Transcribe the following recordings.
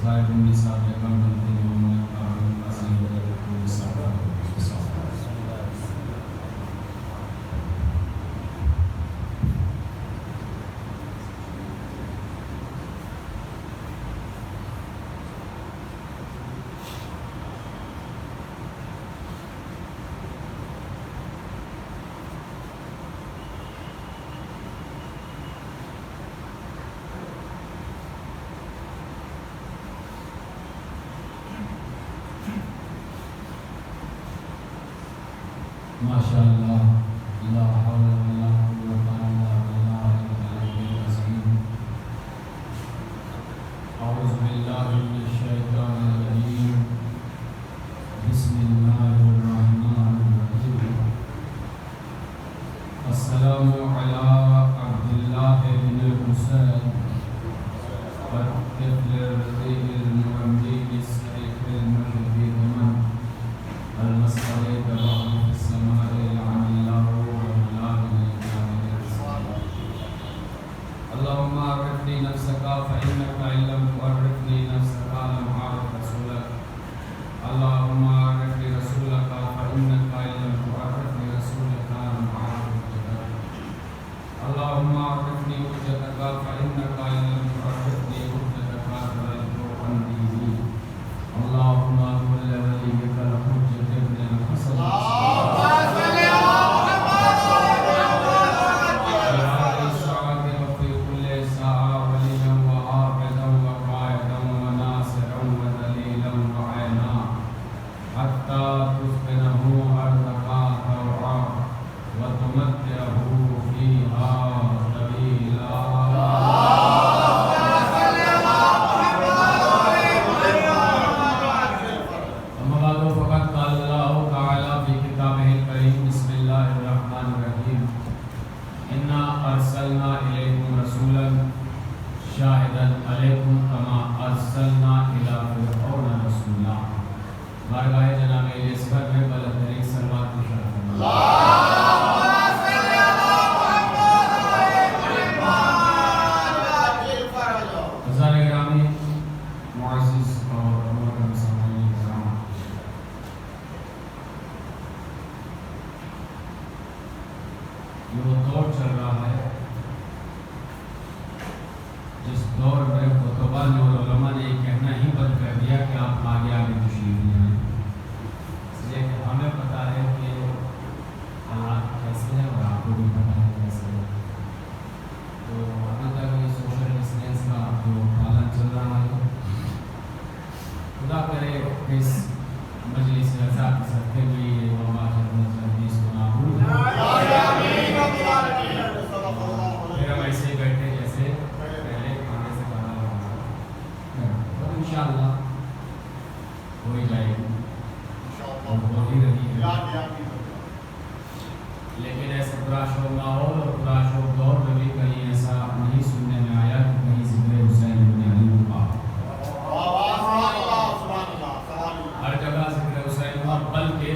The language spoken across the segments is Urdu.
صاحب النساء بیگم بنت محمد کارون عظیم النساء ماشاء اللہ لا حول ولا قوة الا بالله العلی العظیم اعوذ باللہ من الشیطان الرجیم بسم اللہ الرحمن الرحیم السلام علی عبد اللہ بن الحسین والطفل الرضیع المرمدی الصدیق المشرف من المسخر تبعه اللهم عرفني نفسك فإنك إن لم تعرفني نفسك لم أعرف رسولك اللهم عرفني رسولك فإنك إن لم تعرفني رسولك لم أعرف حجتك اللهم عرفني حجتك فإنك إن لم تعرفني حجتك فردت عن ديني اللهم كن لوليك الحجة ابن الحسن جو دور چل رہا ہے جس دور میں خطبہ نے اور علماء نے یہ کہنا ہی بند کر دیا کہ آپ آگے آگے تشریف لے آئیں، اس لیے کہ ہمیں پتہ ہے کہ حالات کیسے ہیں اور آپ کو بھی پتہ ہے کیسے ہے. تو ابھی تک یہ سوشل ڈسٹینس کا جو پالن چل رہا ہے، خدا کرے اس مجلس رضا کے صدقے میں یہ وبا اس کو نابود پھر ہم ایسے بیٹھے جیسے پہلے کھانے سے کھانا رہا اور انشاءاللہ ہو ہی جائے گی اور ہو ہی رہی ہے. لیکن ایسے برا شوق ماحول اور برا شوق دور میں بھی کہیں ایسا نہیں سننے میں آیا کہ کہیں ذکر حسین ابن علی ہوا. ہر جگہ ذکر حسین ہوا، بلکہ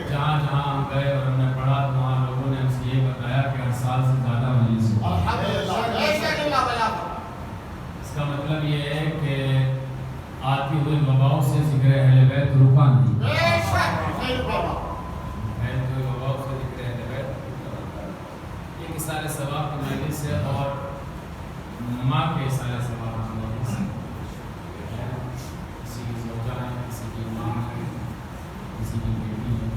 جہاں جہاں ہم گئے اور ہم نے پڑھا تو وہاں لوگوں نے ہم سے یہ بتایا کہ ہر سال سے زیادہ مجلس ہوا. اس کا مطلب یہ ہے کہ آتی ہوئی وباؤں سے ذکر اہل بیت رکا نہیں. وباؤں سے ذکر اہل بیت یہ سارے ثواب کی مجلس ہے اور ماں کے سارے ثواب کی مجلس ہے. کسی کی زوجہ ہے، کسی کی ماں ہے، کسی کی بیٹی ہے،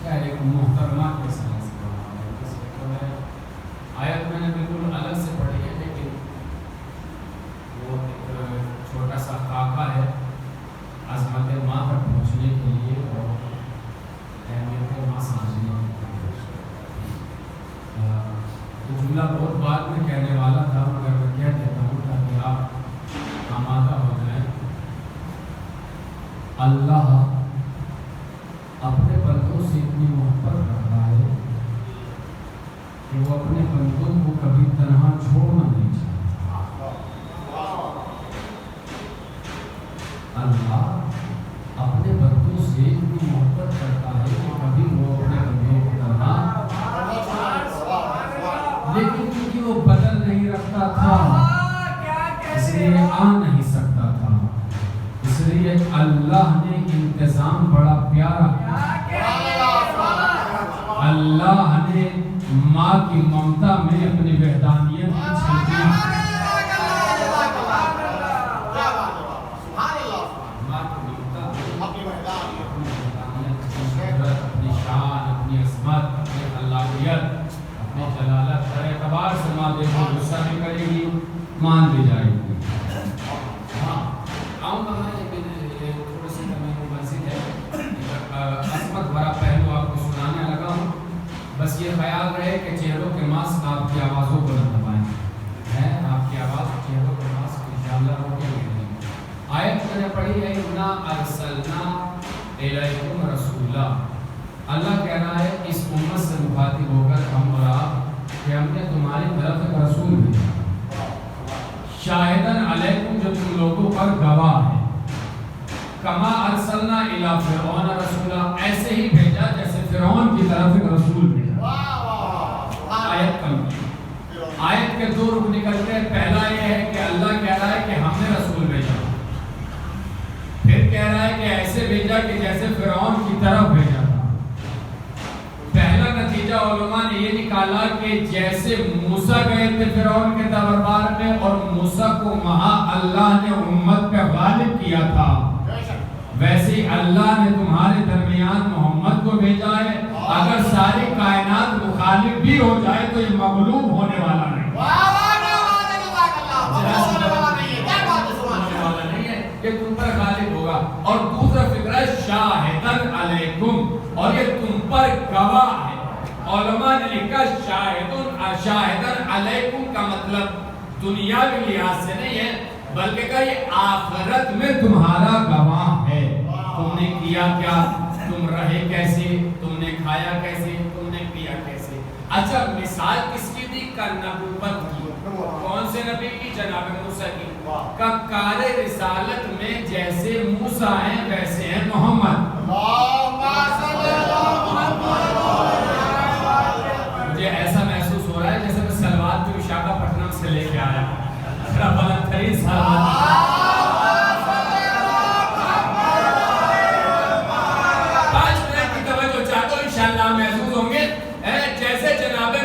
کیا ایک محترمہ کے سارے ثواب ہے. کسی کو ہے آیت میں نے بالکل الگ سے پڑھی ہے، لیکن وہ ایک چھوٹا سا خاکہ ہے عظمت ماں تک پہنچنے کے لیے اور اہمیت ماں سمجھنے کے لیے. تو جملہ بہت بعد میں کہنے والا تھا مگر میں کہہ دیتا ہوں تاکہ آپ آمادہ ہو جائیں. اللہ اپنے بندوں سے اتنی محبت رکھتا ہے کہ وہ اپنے بندوں کو کبھی تنہا چھوڑنا نہیں چاہتا. اللہ اپنے بندوں سے اتنی محبت کرتا ہے کہ کبھی وہ اپنے بندوں کو تنہا، لیکن کیونکہ وہ بدل نہیں رکھتا تھا اس لیے آ نہیں سکتا تھا. لیے اللہ نے انتظام بڑا پیارا اللہ نے ماں کی ممتا میں اپنی وحدانیت کی چھلکیاں ماں کی ممتا اپنی شان اپنی عظمت اپنی خلاقیت اپنی جلالت ہر اعتبار سے ماں دیکھو غصہ نہیں کرے گی مان بھی جائے گی عظمت بڑا پہلو آپ کو سنانے لگا ہوں بس یہ خیال رہے کہ چہروں کے ماسک آپ کی آوازوں کو نہ دبائیں ہے آپ کی آواز چہروں کے ماسک انشاءاللہ روکے گی آیت میں نے پڑھی ہے انا ارسلنا الیکم رسولا اللہ کہہ رہا ہے اس امت سے مخاطب ہو کر ہم اور آپ کہ ہم نے تمہاری طرف ایک رسول بھیجا شاہدن علیکم جو تم لوگوں پر گواہ ہے کما ارسلنا الی فرعون رسولا ایسے ہی بھیجا جیسے فرعون کی طرف ایک رسول بھیجا آیت کم آیت کے دو رکن نکلتے ہیں پہلا یہ ہے کہ اللہ کہہ رہا ہے کہ ہم نے رسول بھیجا پھر کہہ رہا ہے کہ ایسے بھیجا کہ جیسے فرعون کی طرف بھیجا تھا پہلا نتیجہ علماء نے یہ نکالا کہ جیسے موسیٰ گئے تھے فرعون کے دربار میں اور موسیٰ کو وہاں اللہ نے امت پہ غالب کیا تھا ویسے ہی اللہ نے تمہارے درمیان محمد کو بھیجا ہے اگر ساری کائنات مخالف بھی ہو جائے تو یہ مغلوب ہونے والا نہیں یہ تم پر غالب ہوگا اور دوسرا فکرہ شاہدن علیکم اور یہ تم پر گواہ ہے علماء نے لکھا شاہدن علیکم کا مطلب دنیاوی لحاظ سے نہیں ہے بلکہ کہ یہ آخرت میں تمہارا گواہ ہے تم نے کیا کیا تم رہے کیسے تم نے کھایا کیسے تم نے پیا کیسے اچھا مثال کس کی دی کا نبوت کی کون سے نبی کی جناب موسیٰ کی کا کار رسالت میں جیسے موسیٰ ہیں ویسے ہیں محمد مجھے ایسا محسوس ہو رہا ہے جیسے میں سلوات جو وشاکھاپٹنم سے لے کے آیا بلند ترین سلوات محسوس ہوں گے جیسے جناب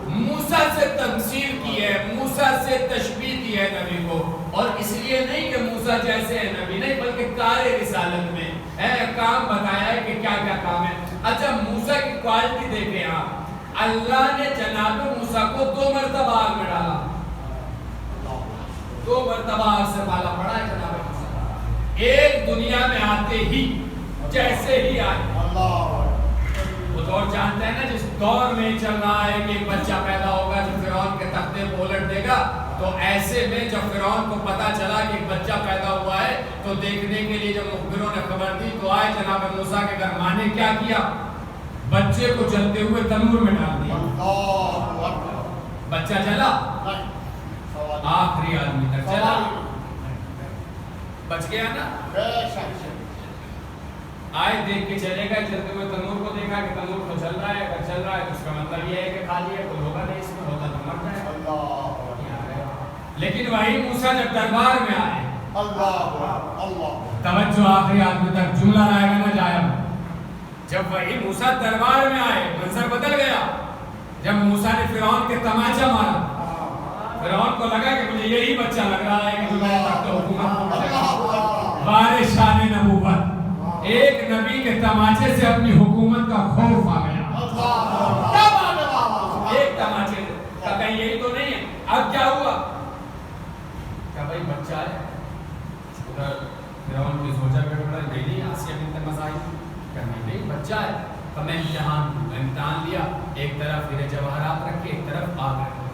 موسیٰ سے تمثیل کی ہے موسیٰ سے تشبیہ کی ہے نبی کو اور اس لیے نہیں کہ موسیٰ جیسے ہے نبی نہیں بلکہ کار رسالت میں کام بتایا ہے کہ کیا کیا کام ہے اچھا موسیٰ کی کوالٹی دیکھیں آپ اللہ نے جناب موسیٰ کو 2 مرتبہ آگ میں ڈالا 2 مرتبہ آگ سے پالا پڑا ہے جناب موسیٰ ایک دنیا میں آتے ہی جیسے ہی آئے وہ دور جانتے ہیں نا جس دور میں چل رہا ہے کہ ایک بچہ پیدا ہوگا جو فرعون کے تختے کو الٹ دے گا تو ایسے میں جب فرعون کو پتا چلا کہ ایک بچہ پیدا ہوا ہے تو دیکھنے کے لیے جب مخبروں نے خبر دی تو آئے جناب موسیٰ کے گھر ماں نے کیا کیا بچے کو جلتے ہوئے تنور میں ڈال دیا بچہ جلا آخری آدمی تک چلا بچ گیا نا آئے دیکھ کے چلے گا چلتے ہوئے تنور کو دیکھا کہ تنور تو چل رہا ہے اگر چل رہا ہے تو اس کا مطلب یہ ہے کہ خالی ہے کوئی ہوگا نہیں اس میں ہوتا تو مر جائے لیکن وہی موسیٰ جب دربار میں آئے توجہ آخری آدمی تک جملہ رائے گا نہ جائے جب وہی موسیٰ دربار میں آئے منظر بدل گیا جب موسیٰ نے فرعون کے تماچا مارا فرعون کو لگا کہ مجھے یہی بچہ لگ رہا ہے کہ جو میں تخت حکومت بارشان نبوت ایک نبی کے تماچے سے اپنی حکومت کا خوف آ گیا ایک تماچے کا کہیں یہی تو نہیں ہے اب کیا ہوا کیا بھائی بچہ ہے ادھر فرعون کی سوچا بیٹھ پڑا نہیں آسیہ بنت مزاحم کرنے نہیں بچہ ہے تو میں امتحان لیا ایک طرف میرے جواہرات رکھے ایک طرف آگ رکھے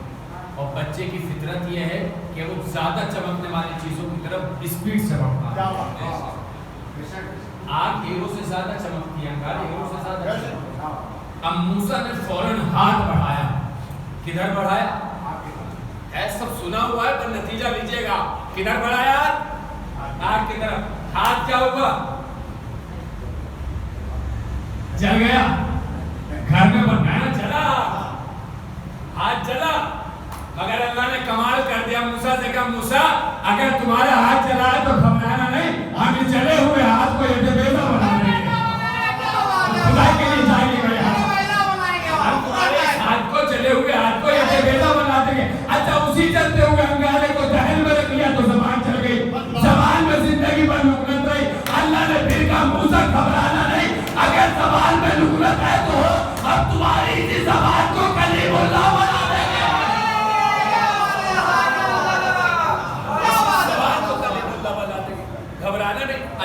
اور بچے کی فطرت یہ ہے کہ وہ زیادہ چمکنے والی چیزوں کی طرف اسپیڈ سے بڑھتا ہے آگ ہیرو سے زیادہ چمکتی ہے انگار ہیرو سے زیادہ چمکتی ہے اب موسیٰ نے فوراً ہاتھ بڑھایا کدھر بڑھایا ہے سب سنا ہوا ہے پر نتیجہ لیجئے گا کدھر بڑھایا آگ کی طرف ہاتھ کیا ہوا جل گیا گھر میں بنایا چلا ہاتھ چلا مگر اللہ نے کمال کر دیا موسیٰ سے کہا موسیٰ اگر تمہارا ہاتھ چلا ہے تو گھبرانا نہیں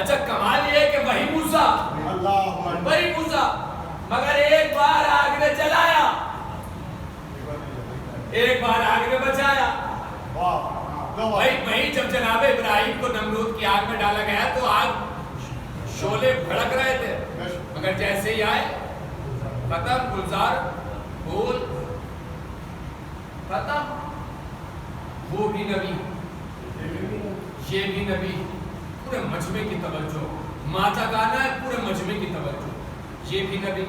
اچھا کمال یہ ہے کہ وہی موسیٰ مگر ایک بار آگ نے جلایا، ایک بار آگ نے بچایا. وہی جب جناب ابراہیم کو نمرود کی آگ میں ڈالا گیا تو آگ شعلے بھڑک رہے تھے، مگر جیسے ہی آئے ختم، گلزار پھول ختم. وہ بھی نبی، یہ بھی نبی، پورے مجمع کی توجہ، ماتا گانا ہے پورے مجمع کی توجہ. یہ بھی نبی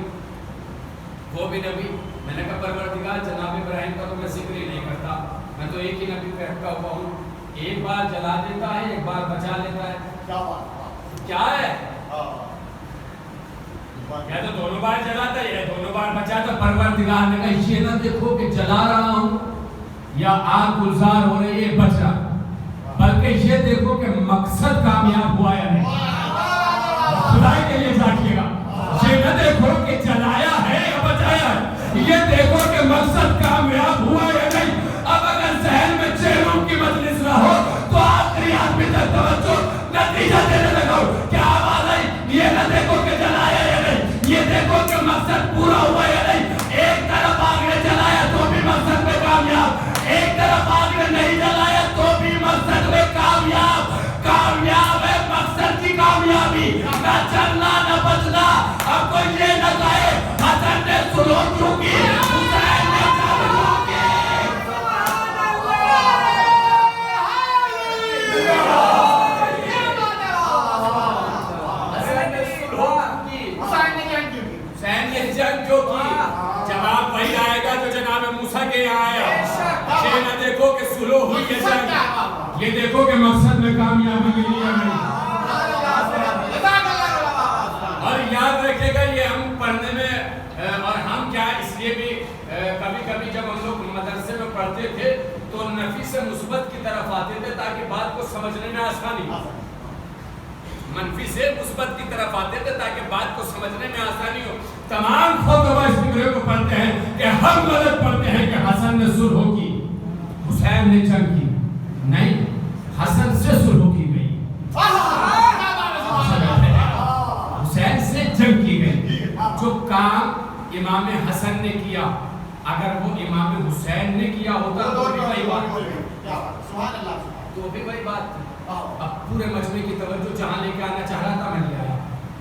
وہ بھی نبی. میں نے کہا پروردگار جناب ابراہیم کا تو میں ذکر ہی نہیں کرتا، میں تو ایک ہی نبی پہ اٹکا ہوا ہوں. ایک بار جلا دیتا ہے، ایک بار بچا لیتا ہے. کیا ہے؟ یا تو دونوں بار جلاتا ہے یا دونوں بار بچاتا. پروردگار نے کہا یہ نہ دیکھو کہ جلا رہا ہوں یا آگ گلزار ہو رہی ہے بچ رہا، بلکہ یہ دیکھو کہ مقصد کامیاب ہوا یا نہیں. خدائی کے لیے ساتھیے گا، یہ نہ دیکھو کہ جلایا ہے یا بچایا ہے، یہ دیکھو کہ مقصد کامیاب ہوا یا نہیں. اب اگر ذہن میں چہروں کی مجلس نہ ہو تو آخری آدمی تک توجہ، نتیجہ دینے لگا. کیا آواز آئی؟ یہ نہ دیکھو کہ جلایا یا نہیں، یہ دیکھو کہ مقصد پورا ہوا یا نہیں. ایک طرف آگ نے جلایا تو بھی مقصد میں کامیاب، ایک طرف آگ نے نہیں جلایا تو بھی مقصد میں کامیاب. کامیاب ہے مقصد کی کامیابی، نہ چلنا نہ بچنا. اب کوئی یہ نہ کہے حسن نے سلو کیوں کی، حسین نے چل کیوں کی. حسین نے جنگ کیوں کی؟ جواب وہی آئے گا جو جناب موسیٰ کے یہاں آیا. یہ نہ دیکھو کہ سلو ہوئی ہے جنگ، یہ دیکھو کہ مقصد میں کامیابی ملی ہے نہیں. اور یاد رکھے گا یہ ہم پڑھنے میں اور ہم کیا اس لیے بھی کبھی کبھی جب ہم لوگ مدرسے میں پڑھتے تھے تو نفی سے مثبت کی طرف آتے تھے تاکہ بات کو سمجھنے میں آسانی ہو. منفی سے مثبت کی طرف آتے تھے تاکہ بات کو سمجھنے میں آسانی ہو. تمام خطبہ اس فکرے کو پڑھتے ہیں کہ ہم غلط پڑھتے ہیں کہ حسن نے صلح کی، حسین نے جنگ کی. نہیں، حسن سے صلح کی گئی، حسین سے جنگ کی گئی. جو کام امام حسن نے کیا اگر وہ امام حسین نے کیا ہوتا تو بھی وہی بات تھی. اب پورے مجمع کی توجہ جہاں لے کے آنا چاہ رہا تھا میں لے آیا.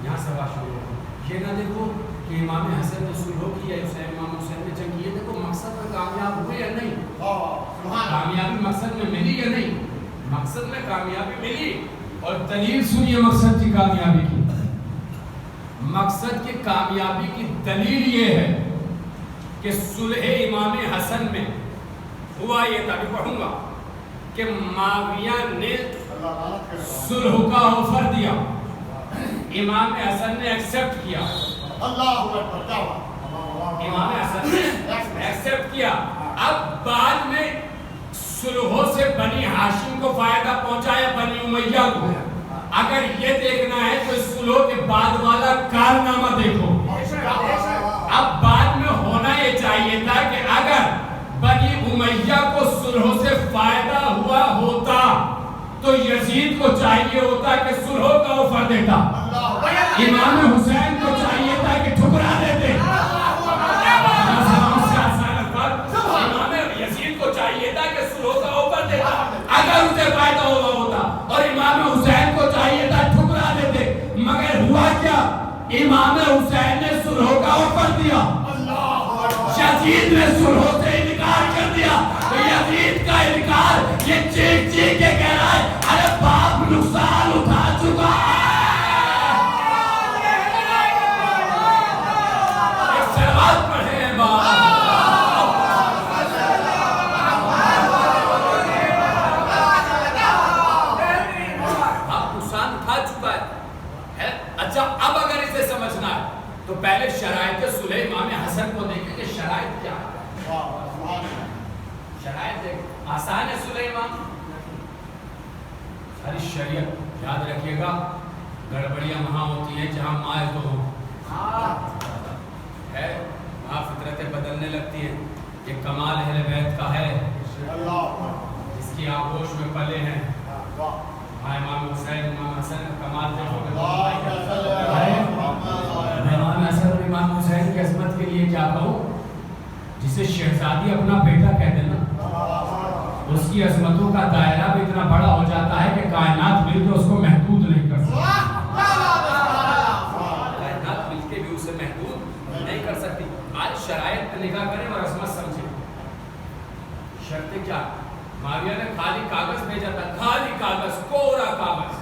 یہاں سے بات شروع ہو. یہ نہ دیکھو کہ امام حسن نے صلح کی ہے، امام حسین نے جنگ کی ہے. دیکھو مقصد میں کامیاب ہوئے یا نہیں، کامیابی مقصد میں ملی یا نہیں. مقصد میں کامیابی ملی. اور دلیل سنیے مقصد کی کامیابی کی. مقصد کی کامیابی کی دلیل یہ ہے کہ صلح امام حسن میں ہوا یہ تھا، بھی پڑھوں گا، کہ معاویہ نے صلح کا آفر دیا، امام حسن نے ایکسپٹ کیا. امام حسن نے ایکسپٹ کیا. اب بعد میں صلحوں سے بنی ہاشم کو فائدہ پہنچا یا بنی امیہ کو. اگر یہ دیکھنا ہے تو اس صلح کے بعد والا کارنامہ دیکھو. اب بعد میں ہونا یہ چاہیے تھا کہ اگر بنی امیہ کو صلحوں سے فائدہ ہوا ہوتا تو یزید کو چاہیے ہوتا کہ صلحوں کا آفر دیتا. امام حسین کو چاہیے تھا کہ ٹھکرا دیتے. امام یزید کو چاہیے تھا کہ صلحوں کا آفر دیتا اگر اسے فائدہ ہوا ہوتا، اور امام حسین کو چاہیے تھا ٹھکرا دیتے. مگر ہوا کیا؟ امام حسین نے صلحوں کا آفر دیا، یزید نے صلحوں سے انکار کر دیا. یزید کا انکار یہ چیخ چیخ کے کہہ رہا ہے ارے باپ نقصان اٹھا چکا ہے. ایک سلوات پڑھے ہیں باپ. آپ نقصان اٹھا چکا ہے. اچھا اب اگر اسے سمجھنا ہے تو پہلے شرائط صلح امام حسن کو دیکھیں کہ شرائط کیا ہے. شرائط دیکھ آسان ہے صلح امام. ساری شریعت یاد رکھیے گا، گڑبڑیاں وہاں ہوتی ہیں جہاں مائز ہو ہے، وہاں فطرتیں بدلنے لگتی ہیں. یہ کمال اہل بیت کا ہے جس کی آغوش میں پلے ہیں. امام حسین امام حسن کا کمال دیکھو کی عظمت کے لیے کیا کہوں، جسے شہزادی اپنا بیٹا کہتے ہیں نا، اس کی عظمتوں کا دائرہ بھی اتنا بڑا ہو جاتا ہے کہ کائنات مل کے اس کو محدود نہیں کر سکتی، کائنات مل کے بھی اسے محدود نہیں کر سکتی۔ آج شرائط پہ نگاہ کریں اور عظمت سمجھیں۔ شرطیں کیا؟ معاویہ نے خالی کاغذ بھیجا تھا، خالی کاغذ، کوڑا کاغذ،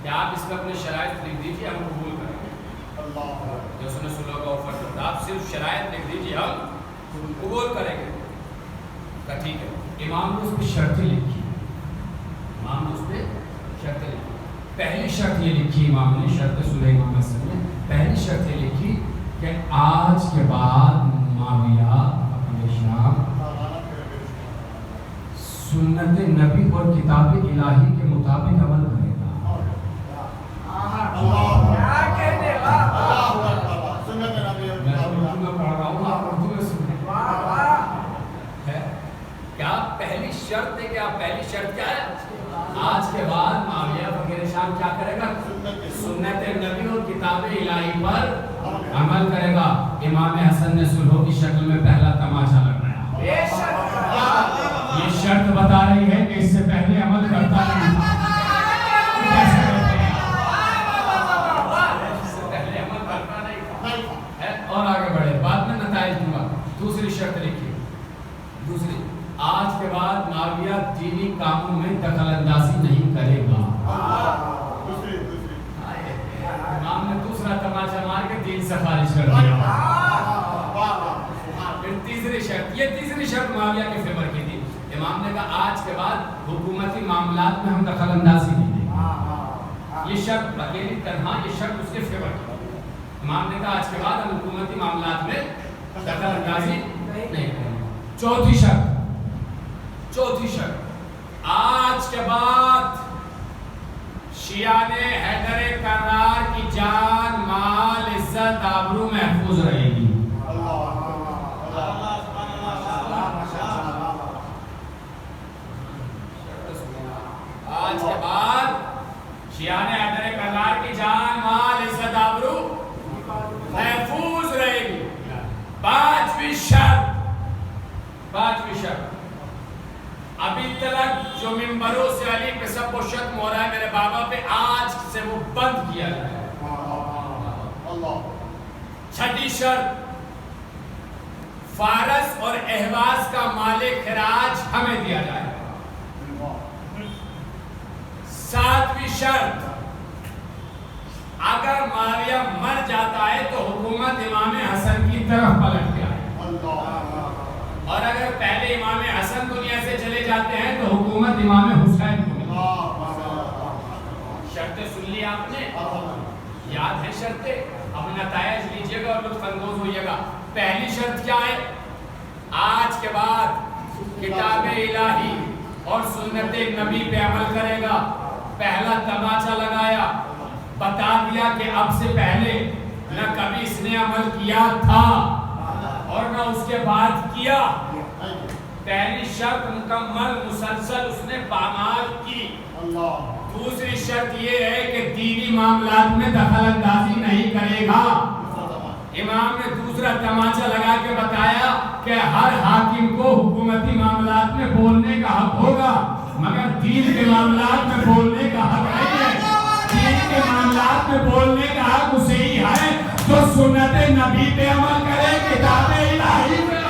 کہ آپ اس میں اپنے شرائط لکھ دیجیے، ہم قبول کریں گے۔ جو اس نے صلح کا آفر کرتا، آپ صرف شرائط لکھ دیجیے، ہم قبول کریں گے۔ کہا ٹھیک ہے۔ امام نے اس پہ شرطیں لکھی، امام نے اس پہ شرطیں لکھی۔ پہلی شرط یہ لکھی امام نے، شرط صلح امام حسن نے پہلی شرط یہ لکھی کہ آج کے بعد معاویہ اپنے شام سنت نبی اور کتاب الہی کے مطابق عمل کرے گا۔ کیا پہلی شرط ہے، کیا پہلی شرط کیا ہے؟ آج کے بعد معاویہ فقیر شام کیا کرے گا؟ سنت نبی اور کتاب الہی پر عمل کرے گا۔ امام حسن نے صلح کی شکل میں پہلا تماشا لگایا۔ یہ شرط بتا رہی ہے کہ اس سے پہلے عمل کرتا نہیں تھا۔ کیسے کرتے ہیں؟ اس سے پہلے عمل کرتا نہیں تھا۔ اور آگے بڑھے، بعد میں نتائج دوں گا۔ دوسری شرط لکھی، دوسری، آج کے بعد معاویہ دینی کاموں میں دخل اندازی نہیں کرے گا۔ امام نے دوسرا تماشا مار کے دین سے خارج کر دیا۔ پھر تیسری شرط، یہ تیسری شرط معاویہ کے فیور کی تھی۔ امام نے کہا آج کے بعد حکومتی معاملات میں ہم دخل اندازی نہیں دیں گے۔ یہ شرط اکیلی تنہا، یہ شرط اس کے فیور کی۔ امام نے کہا آج کے بعد ہم حکومتی معاملات میں دخل اندازی نہیں کریں گے۔ چوتھی شرط، چوتھی شرط، آج کے بعد شیعہ نے حیدر کرار کی جان، مال، عزت، آبرو محفوظ رہے گی۔ آج کے بعد شیعہ نے حیدر کرار کی جان، مال، عزت، آبرو محفوظ رہے گی۔ پانچویں شرط، پانچویں شرط، ابھی تک جو ممبروں سے علی پہ سب و شتم ہو رہا ہے میرے بابا پہ، آج سے وہ بند کیا جائے۔ چھٹی شرط، فارس اور اہواز کا مال خراج ہمیں دیا جائے۔ ساتویں شرط، اگر معاویہ مر جاتا ہے تو حکومت امام حسن کی طرف پلٹ جائے، اور اگر پہلے امام حسن دنیا سے چلے جاتے ہیں تو حکومت امام حسین کو ملے۔ شرطیں سن لی آپ نے، یاد ہے شرطیں؟ اب نتائج لیجئے گا اور لطف اندوز ہوئیے گا۔ پہلی شرط کیا ہے؟ آج کے بعد کتاب الہی اور سنت نبی پہ عمل کرے گا۔ پہلا تماشا لگایا، بتا دیا کہ اب سے پہلے نہ کبھی اس نے عمل کیا تھا اور نہ اس کے بعد کیا۔ پہلی شرط مکمل مسلسل اس نے پامال کی۔ دوسری شرط یہ ہے کہ دینی معاملات میں دخل اندازی نہیں کرے گا۔ امام نے دوسرا تماشا لگا کے بتایا کہ ہر حاکم کو حکومتی معاملات میں بولنے کا حق ہوگا، مگر دین کے معاملات میں بولنے کا حق نہیں ہے۔ دین کے معاملات میں بولنے کا حق اسے ہی ہے جو سنت نبی پہ عمل کرے، کتاب الہی پہ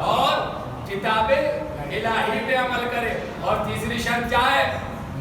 اور کتاب الہی پہ عمل کرے۔ اور تیسری شرط کیا ہے؟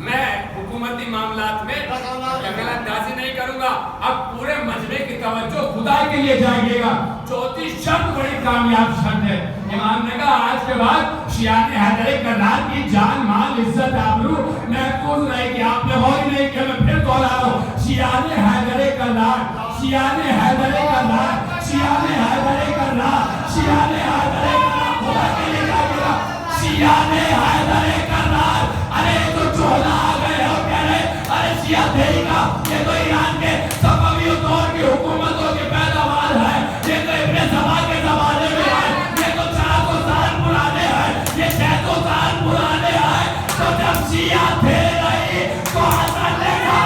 میں حکومتی معاملات میں دخل اندازی نہیں کروں گا۔ اب پورے مجمع کی توجہ خدا کے لیے جائے گا۔ چوتھی شرط بڑی کامیاب شرط ہے۔ امام نے کہا آج کے بعد شیعہ نے حیدر کرار کی جان، مال، عزت، آبرو محفوظ رہے گی۔ آپ نے غور نہیں کیا، میں پھر دوہرا رہا ہوں، شیعہ نے حیدر کرار، شیعہ نے حیدر کرار، شیعہ نے حیدر کرار، شیعہ نے حیدر کرار، خدا کے لیے جائے گا، شیعہ نے حیدر کرار۔ ارے تو چولا آ گئے ہو کہہ رہے، ارے شیعہ دے گا، یہ تو ایران کے صفوی دور کی حکومتوں کی پیداوار ہے، یہ تو ابن سبا کے زمانے میں ہے، یہ تو 400 سال پرانے ہیں، یہ 600 سال پرانے ہیں۔ تو جب شیعہ تھے نہیں تو حسن نے کہا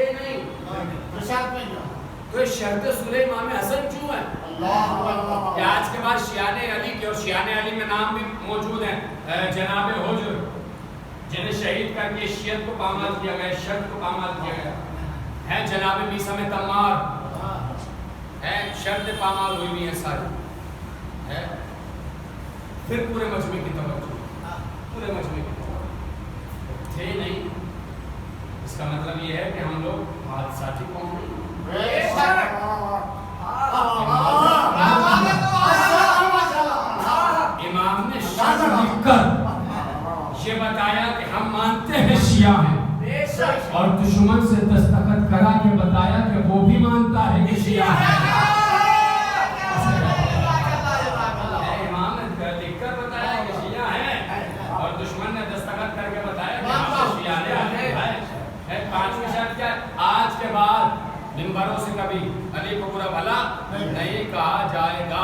تھے نہیں تو شرط صلح امام حسن کیوں ہے کہ آج کے بعد شیعان علی کے، اور شیعان علی میں نام بھی موجود ہیں جناب حجر جنہیں شہید کر کے شیعت کو پامال کیا گیا، شرط کو پامال کیا گیا ہے، جناب میثم تمار ہے، شرط پامال ہوئی ہوئی ہے ساری ہے۔ پھر پورے مجمع کی توجہ، پورے مجمع کی توجہ تھے نہیں، اس کا مطلب یہ ہے کہ ہم لوگ حادثاتی قوم نہیں۔ امام نے شرط لکھ کر یہ بتایا کہ ہم مانتے ہیں شیعہ ہیں، اور دشمن سے دستخط کرا کے بتایا کہ وہ بھی مانتا ہے کہ شیعہ ہے۔ امام نے لکھ کر بتایا کہ شیعہ ہیں، اور دشمن نے دستخط کر کے بتایا کہ ہم شیعہ ہیں۔ پانچویں شرط کیا ہے؟ آج کے بعد منبروں سے کبھی علی کو برا بھلا نہیں کہا جائے گا۔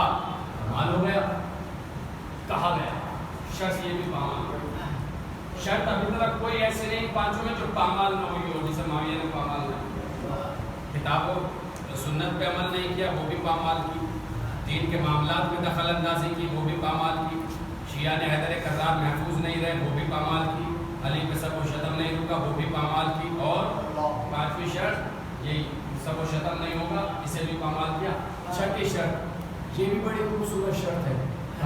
معلوم ہے کہا گیا، شرط یہ بھی پامال ہے۔ شرط ابھی تک کوئی ایسے نہیں پانچوں میں جو پامال نہ ہوئی ہو، جسے معاویہ نے پامال نہیں، کتاب و سنت پہ عمل نہیں کیا وہ بھی پامال کی، دین کے معاملات میں دخل اندازی کی وہ بھی پامال کی، شیعہ نے حیدر کرار محفوظ نہیں رہے وہ بھی پامال کی، علی پہ سب و شتم نہیں رکا وہ بھی پامال کی، اور پانچویں شرط یہی سب و شتم نہیں ہوگا اسے بھی پامال کیا۔ چھٹی شرط یہ بھی بڑی خوبصورت شرط ہے،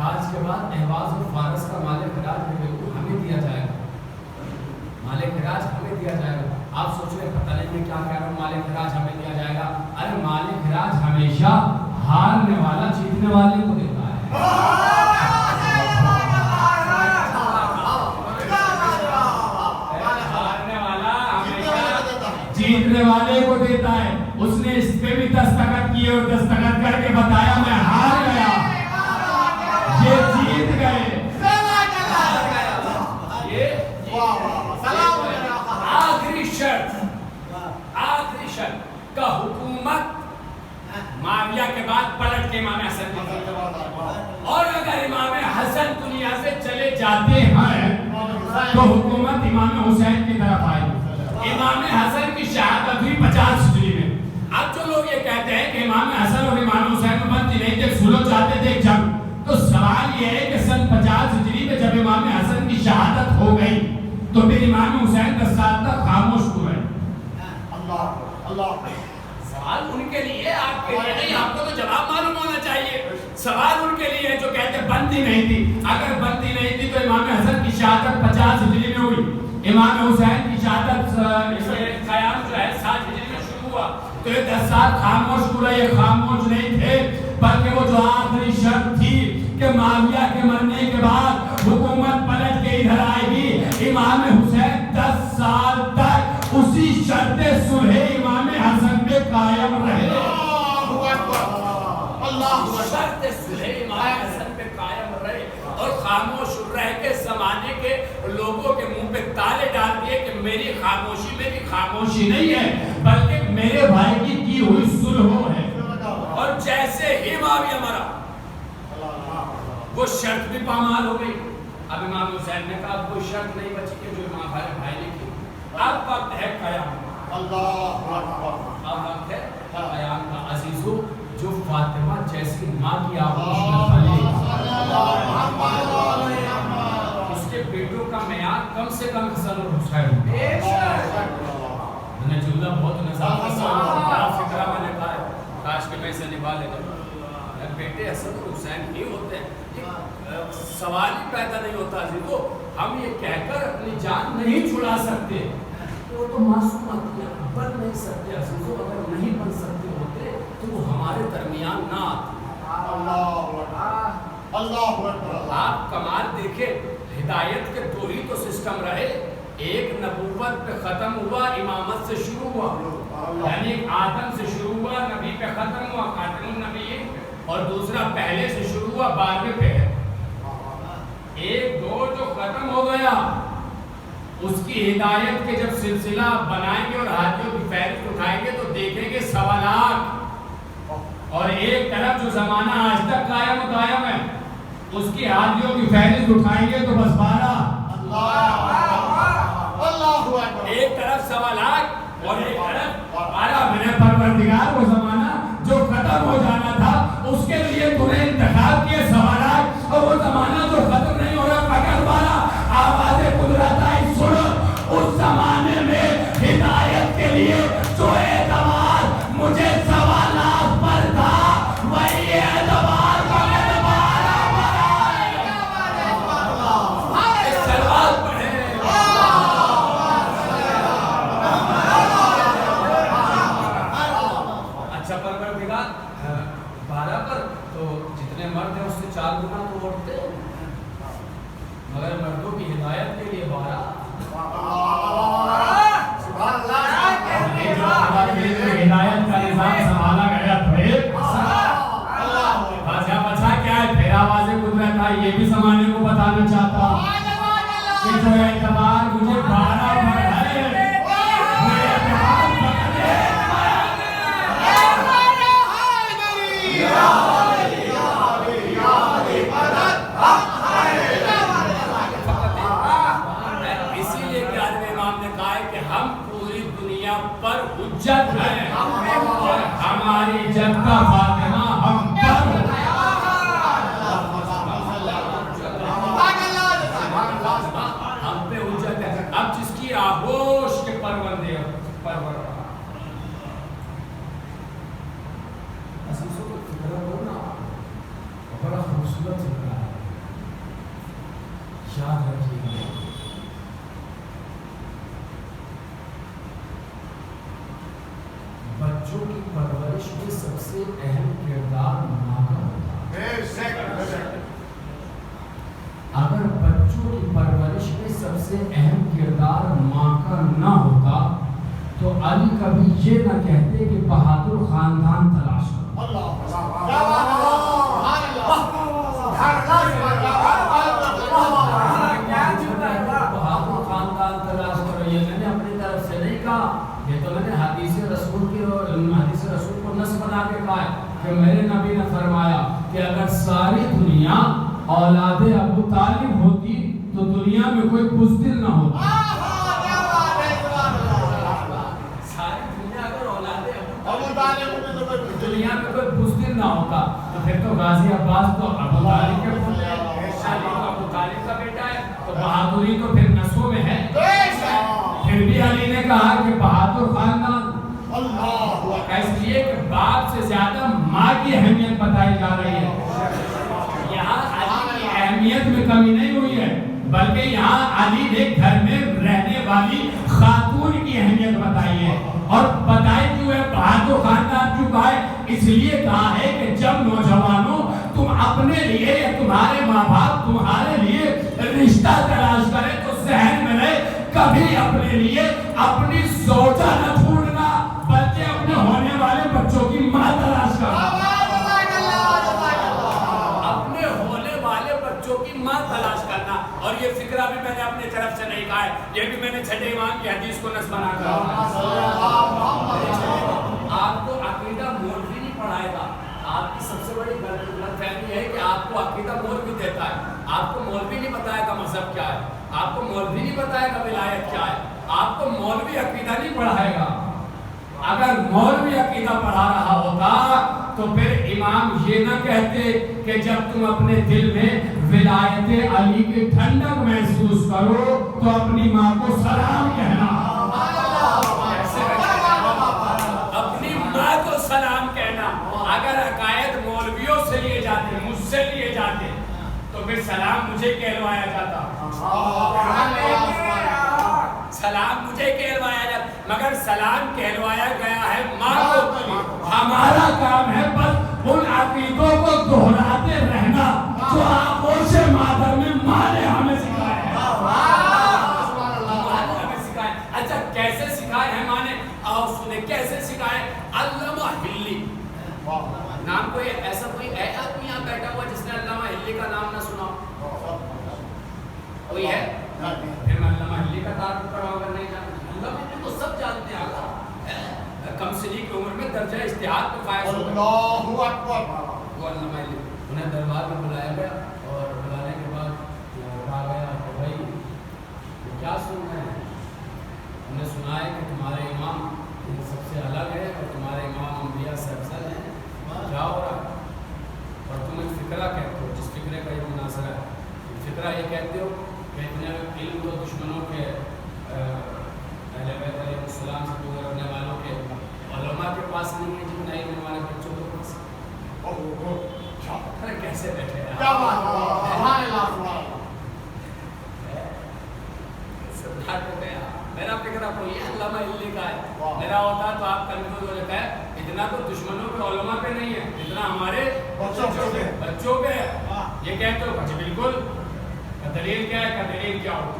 آج کے بعد اہواز و فارس کا مال خراج بالکل ہمیں دیا جائے گا، مال خراج ہمیں دیا جائے گا۔ آپ سوچ رہے پتہ نہیں میں کیا کہہ رہا ہوں، مال خراج ہمیں دیا جائے گا؟ ارے مال خراج ہمیشہ ہارنے والا جیتنے والے کو دیتا ہے۔ جیتنے والے کو دیتا ہے۔ اس نے اس پہ بھی دستخط کیے اور دستخط کر کے بتایا میں ہار گیا، یہ جیت گئے۔ آخری شرط کا حکومت معاویہ کے بعد پلٹ کے امام حسن کی، اور اگر امام حسن دنیا سے چلے جاتے ہیں تو حکومت امام حسین کی طرف آئے گی۔ امام حسن کی شہادت ہوئی 50 ہجری میں۔ اب جو لوگ یہ کہتے ہیں کہ امام حسن اور امام حسین میں بنتی نہیں تھے، سلو چاہتے تھے جنگ، تو سوال یہ ہے کہ سن 50 ہجری میں جب امام حسن کی شہادت ہو گئی تو پھر امام حسین 10 سال تک خاموش ہوئے۔ سوال ان کے لیے، آپ کے لیے نہیں، آپ کو تو جواب معلوم ہونا چاہیے۔ سوال ان کے لیے جو کہتے بندی نہیں تھی، اگر بندی نہیں تھی تو امام حسن کی شہادت 50 ہجری میں ہوئی، امام حسین کی شہادت قیام جو ہے 7 ہجری میں شروع ہوا، تو یہ 10 سال خاموش ہوئے۔ یہ خاموش نہیں تھے بلکہ وہ جو آخری شرط تھی کہ معاویہ کے مرنے کے بعد حکومت پلٹ کے ادھر آئے گی، امام حسین 10 سال تک اسی شرط صلح امام حسن میں قائم رہے۔ شرط صلح امام حسن پہ قائم رہے اور خاموش رہ کے زمانے کے لوگوں کے منہ پہ تالے ڈال دیے کہ میری خاموشی میری خاموشی نہیں ہے بلکہ میرے بھائی کی ہوئی صلح ہے۔ اور جیسے ہی معاویہ مرا وہ شرط بھی پامال ہو گئی۔ اب امام حسین نے کہا کوئی شرط نہیں بچی کہ جو امام بھائی نے کی، اب وقت ہے قیام کا۔ اب وقت ہے قیام کا۔ عزیزو، جو فاطمہ جیسی ماں کی آغوش میں پلی، اس کے بیٹوں کا معیار کم سے کم حسن اور حسین میں نے جملہ بہت نظافت سے فکرہ میں نے کہا ہے، کاش کہ میں اسے نبھا لیتا۔ بیٹے حسن اور حسین ہی ہوتے ہیں، سوال ہی پیدا نہیں ہوتا۔ عزیزو، ہم یہ کہہ کر اپنی جان نہیں چھڑا سکتے، وہ تو معصومات ہیں، بن نہیں سکتے۔ عزیزو، اگر نہیں بن سکتے ہوتے تو وہ ہمارے درمیان نہ آتے۔ آپ کمال دیکھیں، ہدایت کے دو ہی تو سسٹم رہے، ایک نبوت پہ ختم ہوا، امامت سے شروع ہوا، یعنی آدم سے شروع ہوا، نبی پہ ختم ہوا، خاتم النبیین، اور دوسرا پہلے سے شروع ہوا 12ویں پہ ہے۔ ایک دور جو ختم ہو گیا، اس کی ہدایت کے جب سلسلہ بنائیں گے اور حاجیوں کی فہرست اٹھائیں گے تو دیکھیں گے 1.25 لاکھ، اور ایک طرف جو زمانہ آج تک قائم و دائم ہے اس کی حاجیوں کی فہرست اٹھائیں گے تو بس 12۔ ایک طرف 1.25 لاکھ اور ایک طرف کہ جو اعتبار مجھے 12 پر ہے وہ اعتبار بدلے اسی لیے کہ عالم امام نے کہا ہے کہ ہم پوری دنیا پر حجت ہیں اور ہماری جد کا فاطمہ ہم پر ہم پہ حجت ہے. اب جس کی آغوش کے پروندے پرور اسیسوں کو فکرہ ہو نا بڑا خوبصورت فکرہ ہے. یاد رکھیے گا بچوں کی پرورش میں سب سے اہم کردار ماں کا ہوتا ہے. اگر بچوں کی پرورش میں سب سے اہم کردار ماں کا نہ ہوتا تو علی کبھی یہ نہ کہتے کہ بہادر خاندان تلاش کرو. بہادر خاندان تلاش کرو یہ میں نے اپنی طرف سے نہیں کہا, یہ تو میں نے حدیث رسول کو نص بنا کے کہا ہے کہ میرے نبی نے فرمایا کہ اگر ساری دنیا اولاد ابو طالب ہوتی تو دنیا میں کوئی بزدل نہ ہوتا. ساری دنیا اگر اولاد ابو طالب ہوتی تو دنیا میں کوئی بزدل نہ ہوتا. تو پھر تو غازی عباس تو ابو طالب کے پوتے ہیں, ابو طالب کا بیٹا ہے, تو بہادری تو پھر نسلوں میں ہے. پھر بھی علی نے کہا کہ بہادر خاندان, اس لیے کہ باپ سے زیادہ ماں کی اہمیت بتائی جا رہی ہے. یہاں علی کی اہمیت میں کمی نہیں ہوئی ہے بلکہ یہاں علی نے گھر میں رہنے والی خاتون کی اہمیت بتائی ہے. اور بتائی کیوں ہے بہادر خاندان کیوں کہا ہے؟ اس لیے کہا ہے کہ جب نوجوانوں تم اپنے لیے یا تمہارے ماں باپ تمہارے لیے رشتہ تلاش کریں تو ذہن میں رہے کبھی اپنے لیے اپنی زوجہ نہ ڈھونڈنا بلکہ اپنے ہونے والے بچوں کی ماں تلاش کرنا. اپنے ہونے والے بچوں کی ماں تلاش کرنا. اور یہ فکرہ بھی میں نے اپنی طرف سے نہیں کہا ہے, یہ بھی میں نے چھٹے امام کی حدیث کو نص بنا کر آپ کو عقیدہ مولوی نہیں پڑھائے گا. آپ کی سب سے بڑی غلط فہمی ہے کہ آپ کو عقیدہ مولوی دیتا ہے. آپ کو مولوی نہیں بتائے گا مذہب کیا ہے, آپ کو مولوی نہیں بتائے گا ولایت کیا ہے, آپ کو مولوی عقیدہ نہیں پڑھائے گا. اگر مولوی عقیدہ پڑھا رہا ہوتا تو پھر امام یہ نہ کہتے کہ جب تم اپنے دل میں ولایت علی کی ٹھنڈک محسوس کرو تو اپنی ماں کو سلام کہنا. اپنی ماں کو سلام کہنا. اگر عقائد مولویوں سے لیے جاتے مجھ سے لیے جاتے تو پھر سلام مجھے کہلوایا جاتا, سلام مجھے کہلوایا جاتا. مگر سلام کہلوایا گیا ہے ماں کو. ہمارا کام ہے بس ان عقیدوں کو دہراتے رہنا جو آغوش مادر میں ماں نے ہمیں سکھائے ہیں. اچھا کیسے سکھائے ہیں ماں نے؟ آؤ سنیں کیسے سکھائے. علامہ ہلی نام کوئی ایسا کوئی آدمی یہاں بیٹھا ہوا جس نے علامہ ہلی کا نام نہ سنا؟ کوئی ہے؟ پھر میں علامہ ہلی کا تعارف کرواؤں گا. نہیں جانتے علامہ ہلی تو سب جانتے ہیں. کم سنی کی عمر میں درجہ اجتہاد پہ فائز ہو گئے. اللہ اکبر. وہ علامہ ہلی انہیں دربار میں بلایا گیا اور بلانے کے بعد کہا گیا کہ بھائی کیا سن رہے ہیں؟ ہم نے سنا ہے کہ تمہارے امام سب سے الگ ہے اور تمہارے امام انبیاء سے افضل ہیں. کیا ہو رہا ہے؟ اور تم ایک فکرہ کہتے ہو جس فکرے کا یہ مناظرہ ہے. فکرہ یہ کہتے ہو کہ اتنے علم کو دشمنوں کے اہل بیت علیہ السلام سے دور رکھنے والوں کے علماء کے پاس نہیں ہے جتنا علم والے بچوں کے پاس. کیسے بیٹھے ہیں میرا فکرہ کوئی ہے علامہ ہلی کا ہے. میرا ہوتا تو آپ کنفیوز ہو جاتا ہے. اتنا تو دشمنوں کے علماء پہ نہیں ہے اتنا ہمارے بچوں پہ ہے. یہ کہتے ہو بچے بالکل. دلیل کیا ہے؟ دلیل کیا ہوتی؟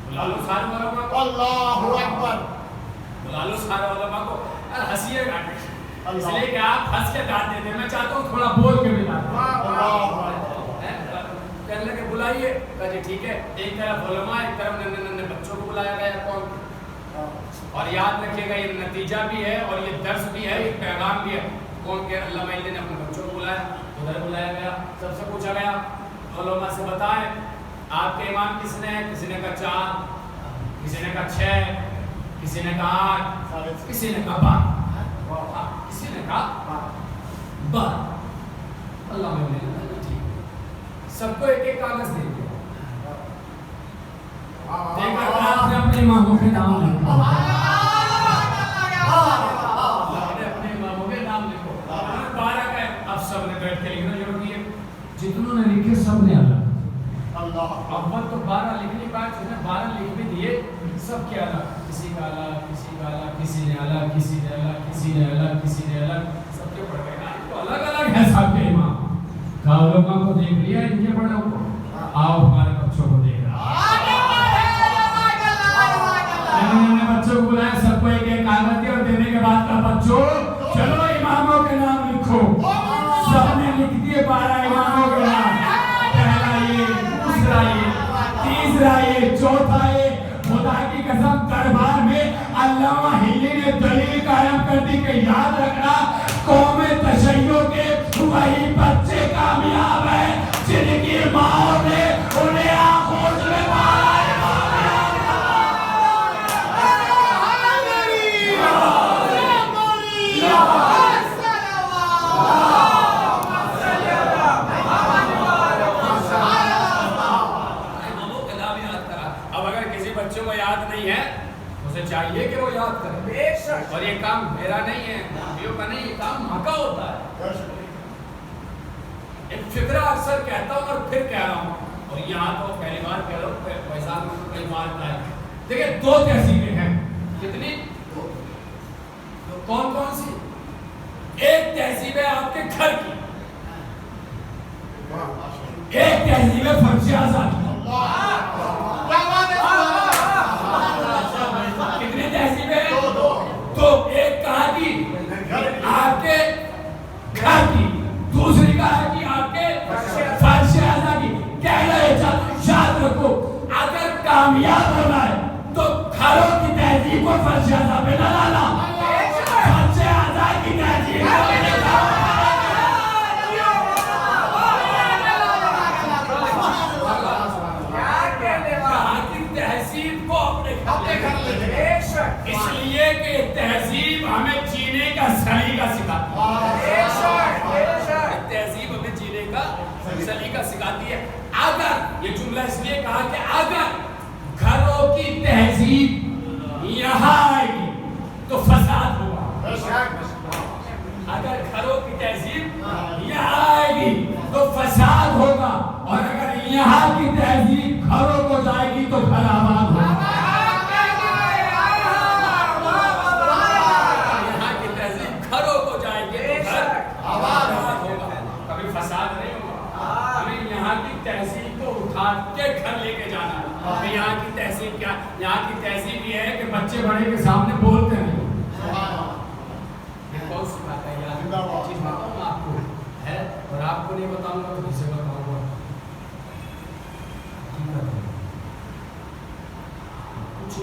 بلا لو سارے علماء کو. اللہ اکبر. بلا لو سارے علماء کو. ہنسیے گا اس لیے کہ آپ ہنس کے ڈانٹ دیتے. میں چاہتا ہوں تھوڑا بول کے بھی ڈانٹ. کہنے لگے بلائیے. کہا جی ٹھیک ہے. ایک طرف علماء, ایک طرف ننھے ننھے بچوں کو بلایا گیا. کون؟ اور یاد رکھیے گا یہ نتیجہ بھی ہے اور یہ درس بھی ہے, یہ پیغام بھی ہے. کون کہ اللہ نے اپنے بچوں کو بلایا, ادھر بلایا گیا. سب سے پوچھا گیا علماء سے بتائیں آپ کے امام کس نے ہے؟ کسی نے کہا 4, کسی نے کہا 6, کسی نے کہا 8, کسی نے کہا 12, کسی نے کہا 12. اللہ نے سب کو ایک ایک کاغذ دے دیا. آپ نے اپنے اماموں کے نام لکھو, اپنے اماموں کے نام لکھو. 12 کا اب سب نے بیٹھ کے لکھنا شروع کیے. جتنوں نے لکھے سب نے الگ. اول تو 12 لکھ نہیں پائے, جس نے 12 لکھ بھی دیے سب کے الگ. کسی کا الگ, کسی کا الگ, کسی نے الگ, کسی نے الگ, کسی نے الگ, کسی نے الگ, سب کے پڑھ گئے. تو الگ الگ ہے سب کے امام. کہا لوگوں کو دیکھ لیا ان کے بڑوں کو, آؤ ہمارے بچوں کو دیکھ رہا. بچوں کو بلائے, سب کو ایک ایک کاغذ دیا اور دینے کے بعد کہا بچوں چلو اماموں کے نام لکھو. سب نے لکھ دیے 12 اماموں کے نام. پہلا یہ, دوسرا یہ, تیسرا یہ, چوتھا یہ. خدا کی قسم دربار میں علامہ ہلی نے دلیل قائم کر دی کہ یاد رکھنا قوم تشیع کے وہی بچے کامیاب ہیں جن کی ماں نے انہیں آغوش میں مارا. بچوں کو یاد نہیں ہے اسے چاہیے کہ وہ یاد کرے. اور یہ کام میرا نہیں ہے, بھائیوں کا نہیں, یہ کام ماں کا ہوتا ہے. ایک فکرہ اکثر کہتا ہوں اور پھر کہہ رہا ہوں, اور یہاں تو پہلی بار کہہ رہا ہوں, فیضان میں کئی بار ہے. دیکھیں 2 تہذیبیں ہیں. کتنی؟ کون کون سی؟ ایک تہذیب ہے آپ کے گھر کی, ایک تہذیب ہے فرض آزادی. کتنی تہذیب ہے؟ 2. ایک کہا کی آپ کے گھر کی, دوسری کہا کی آپ کے فرض آزادی. کہنا ہے یاد رکھو اگر کامیاب ہونا ہے تو گھروں کی تہذیب کو فرض آزاد پہ نہ لانا, فرض آزاد کی تہذیب تہذیب کو اپنے گھر لے. اس لیے کہ تہذیب ہمیں جینے کا سلیقہ سکھاتی ہے. تہذیب ہمیں جینے کا سلیقہ سکھاتی ہے. اگر یہ جملہ اس لیے کہا کہ اگر گھروں کی تہذیب یہاں آئے گی تو فساد ہوگا. اگر گھروں کی تہذیب یہاں آئے گی تو فساد ہوگا, اور اگر یہاں کی تہذیب گھروں کو جائے گی تو گھر آباد ہوگا. یہاں کی تہذیب گھروں کو جائے گی تو گھر آباد ہوگا, کبھی فساد نہیں ہوگا. ہمیں یہاں کی تہذیب کو اٹھا کے گھر لے کے جانا ہے. یہاں کی تہذیب کیا؟ یہاں کی تہذیب یہ ہے کہ بچے بڑے کے سامنے بولتے نہیں. کون سی بات ہے یار, چیز بتاؤں آپ کو ہے, اور آپ کو نہیں بتاؤں گا تو کسے بتاؤں گا. کچھ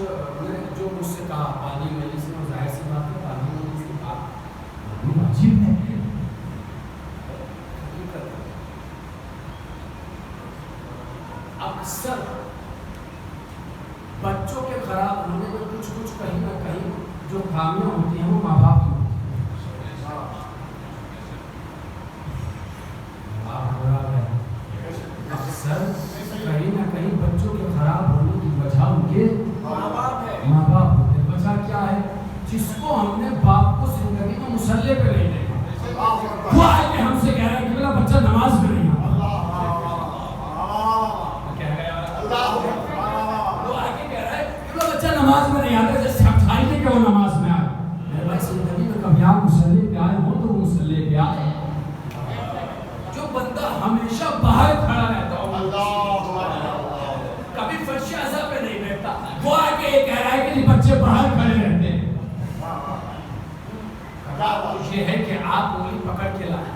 جو مجھ سے کہا پانی مجلس میں, ظاہر سی بات ہے پانی مجلس میں کہا عجیب ہے. اکثر بچوں کے خراب ہونے میں کچھ کہیں نہ کہیں جو خامیاں ہوتی ہیں وہ ماں باپ کی. اکثر کہیں نہ کہیں بچوں کے خراب ہونے کی وجہ ان کے ماں باپ ہوتے ہیں. وجہ کیا ہے؟ جس کو ہم نے باپ کو زندگی میں مسلح پہ نہیں دیکھا, وہ آ کے ہم سے کہہ رہا ہے کہ میرا بچہ نماز میں نہیں آتا. وہ آ کے کہہ رہا ہے کہ میرا بچہ نماز میں نہیں آتا, جیسے سمجھائیے کہ وہ نماز میں آئے. میرے بھائی زندگی میں کبھی آپ مسلح پہ آئے ہو تو وہ مسلح پہ آئے. جو بندہ ہمیشہ باہر کھڑا رہتا ہو, کبھی فرش اعضاء پہ نہیں بیٹھتا, وہ آگے یہ کہہ رہا ہے کہ بچے باہر کھڑے رہتے ہیں. یہ ہے کہ آپ انگلی پکڑ کے لائیں,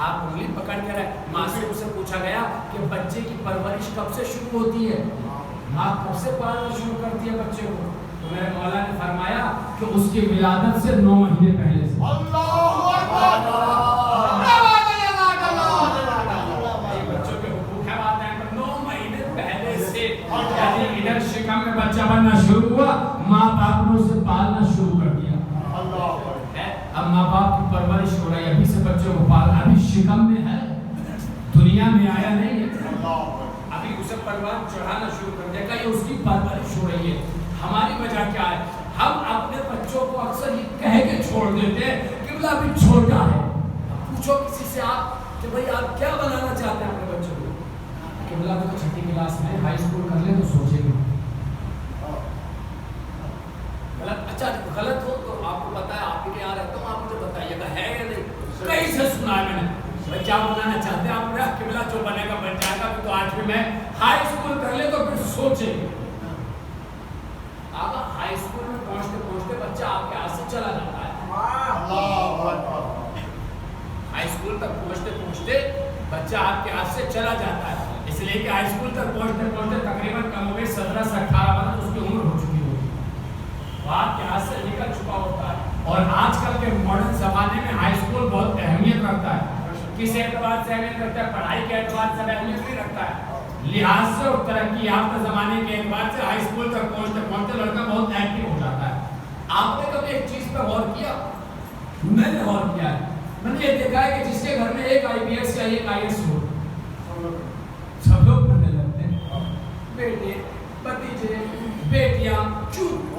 آپ انگلی پکڑ کے رہے. ماں سے اسے پوچھا گیا کہ بچے کی پرورش کب سے شروع ہوتی ہے؟ ماں کب سے پالنا شروع کرتی ہے بچے کو؟ تو میرے مولا نے فرمایا کہ اس کی ولادت سے 9 مہینے پہلے سے. بچوں کے حقوق ہے بات ہے 9 مہینے پہلے سے. یعنی ادھر شکم میں بچہ بننا شروع ہوا, ماں باپ نے اسے پالنا شروع کر دیا. اب ماں باپ کی پرورش ہو رہی ہے, ابھی سے بچوں کو پالنا, ابھی شکم میں ہے, دنیا میں آیا نہیں ہے, ابھی اسے پروان چڑھانا شروع کر دیا. کہ یہ اس کی پرورش ہو رہی ہے. ہماری وجہ کیا ہے؟ ہم اپنے بچوں کو اکثر یہ کہہ کے چھوڑ دیتے ہیں کہ بلا ابھی چھوٹا ہے. پوچھو کسی سے آپ کہ بھئی آپ کیا بنانا چاہتے ہیں اپنے بچوں کو؟ کہ بلا تو 6ٹھی کلاس میں ہائی اسکول کر لے تو سوچے گا. غلط؟ اچھا غلط ہو تو آپ کو پتا ہے, آپ کے یہاں رہتا ہوں, آپ مجھے بتائیے گا ہے یا نہیں. کہیں سے سنا ہے میں نے بھائی کیا بنانا چاہتے ہیں آپ؟ کہ بلا جو بنے گا بن جائے گا, تو 8ویں میں ہائی اسکول کر لے تو پھر سوچے گا. آپ ہائی اسکول میں پہنچتے پہنچتے بچہ آپ کے ہاتھ سے چلا جاتا ہے. ہائی اسکول تک پہنچتے پہنچتے بچہ آپ کے ہاتھ سے چلا جاتا ہے. اس لیے کہ ہائی اسکول تک پہنچتے پہنچتے تقریباً کم ہو گئی 17 سے 18 برس اس کی عمر ہو چکی ہوگی, وہ آپ کے ہاتھ سے نکل چکا ہوتا ہے. اور آج کل کے ماڈرن زمانے میں ہائی اسکول بہت اہمیت رکھتا ہے. کس اعتبار سے اہمیت رکھتا ہے؟ پڑھائی کے اعتبار سے اہمیت نہیں رکھتا ہے, لحاظ سے اور ترقی یافتہ زمانے کے اعتبار سے ہائی اسکول تک پہنچتے پہنچتے لڑکا بہت ایکٹیو ہو جاتا ہے. آپ نے کبھی ایک چیز پہ غور کیا؟ میں نے غور کیا ہے, میں نے یہ دیکھا ہے کہ جس کے گھر میں ایک IPS یا ایک IS ہو, سب لوگ پڑھنے لگتے ہیں. بیٹے, بھتیجے, بیٹیاں, چوپ.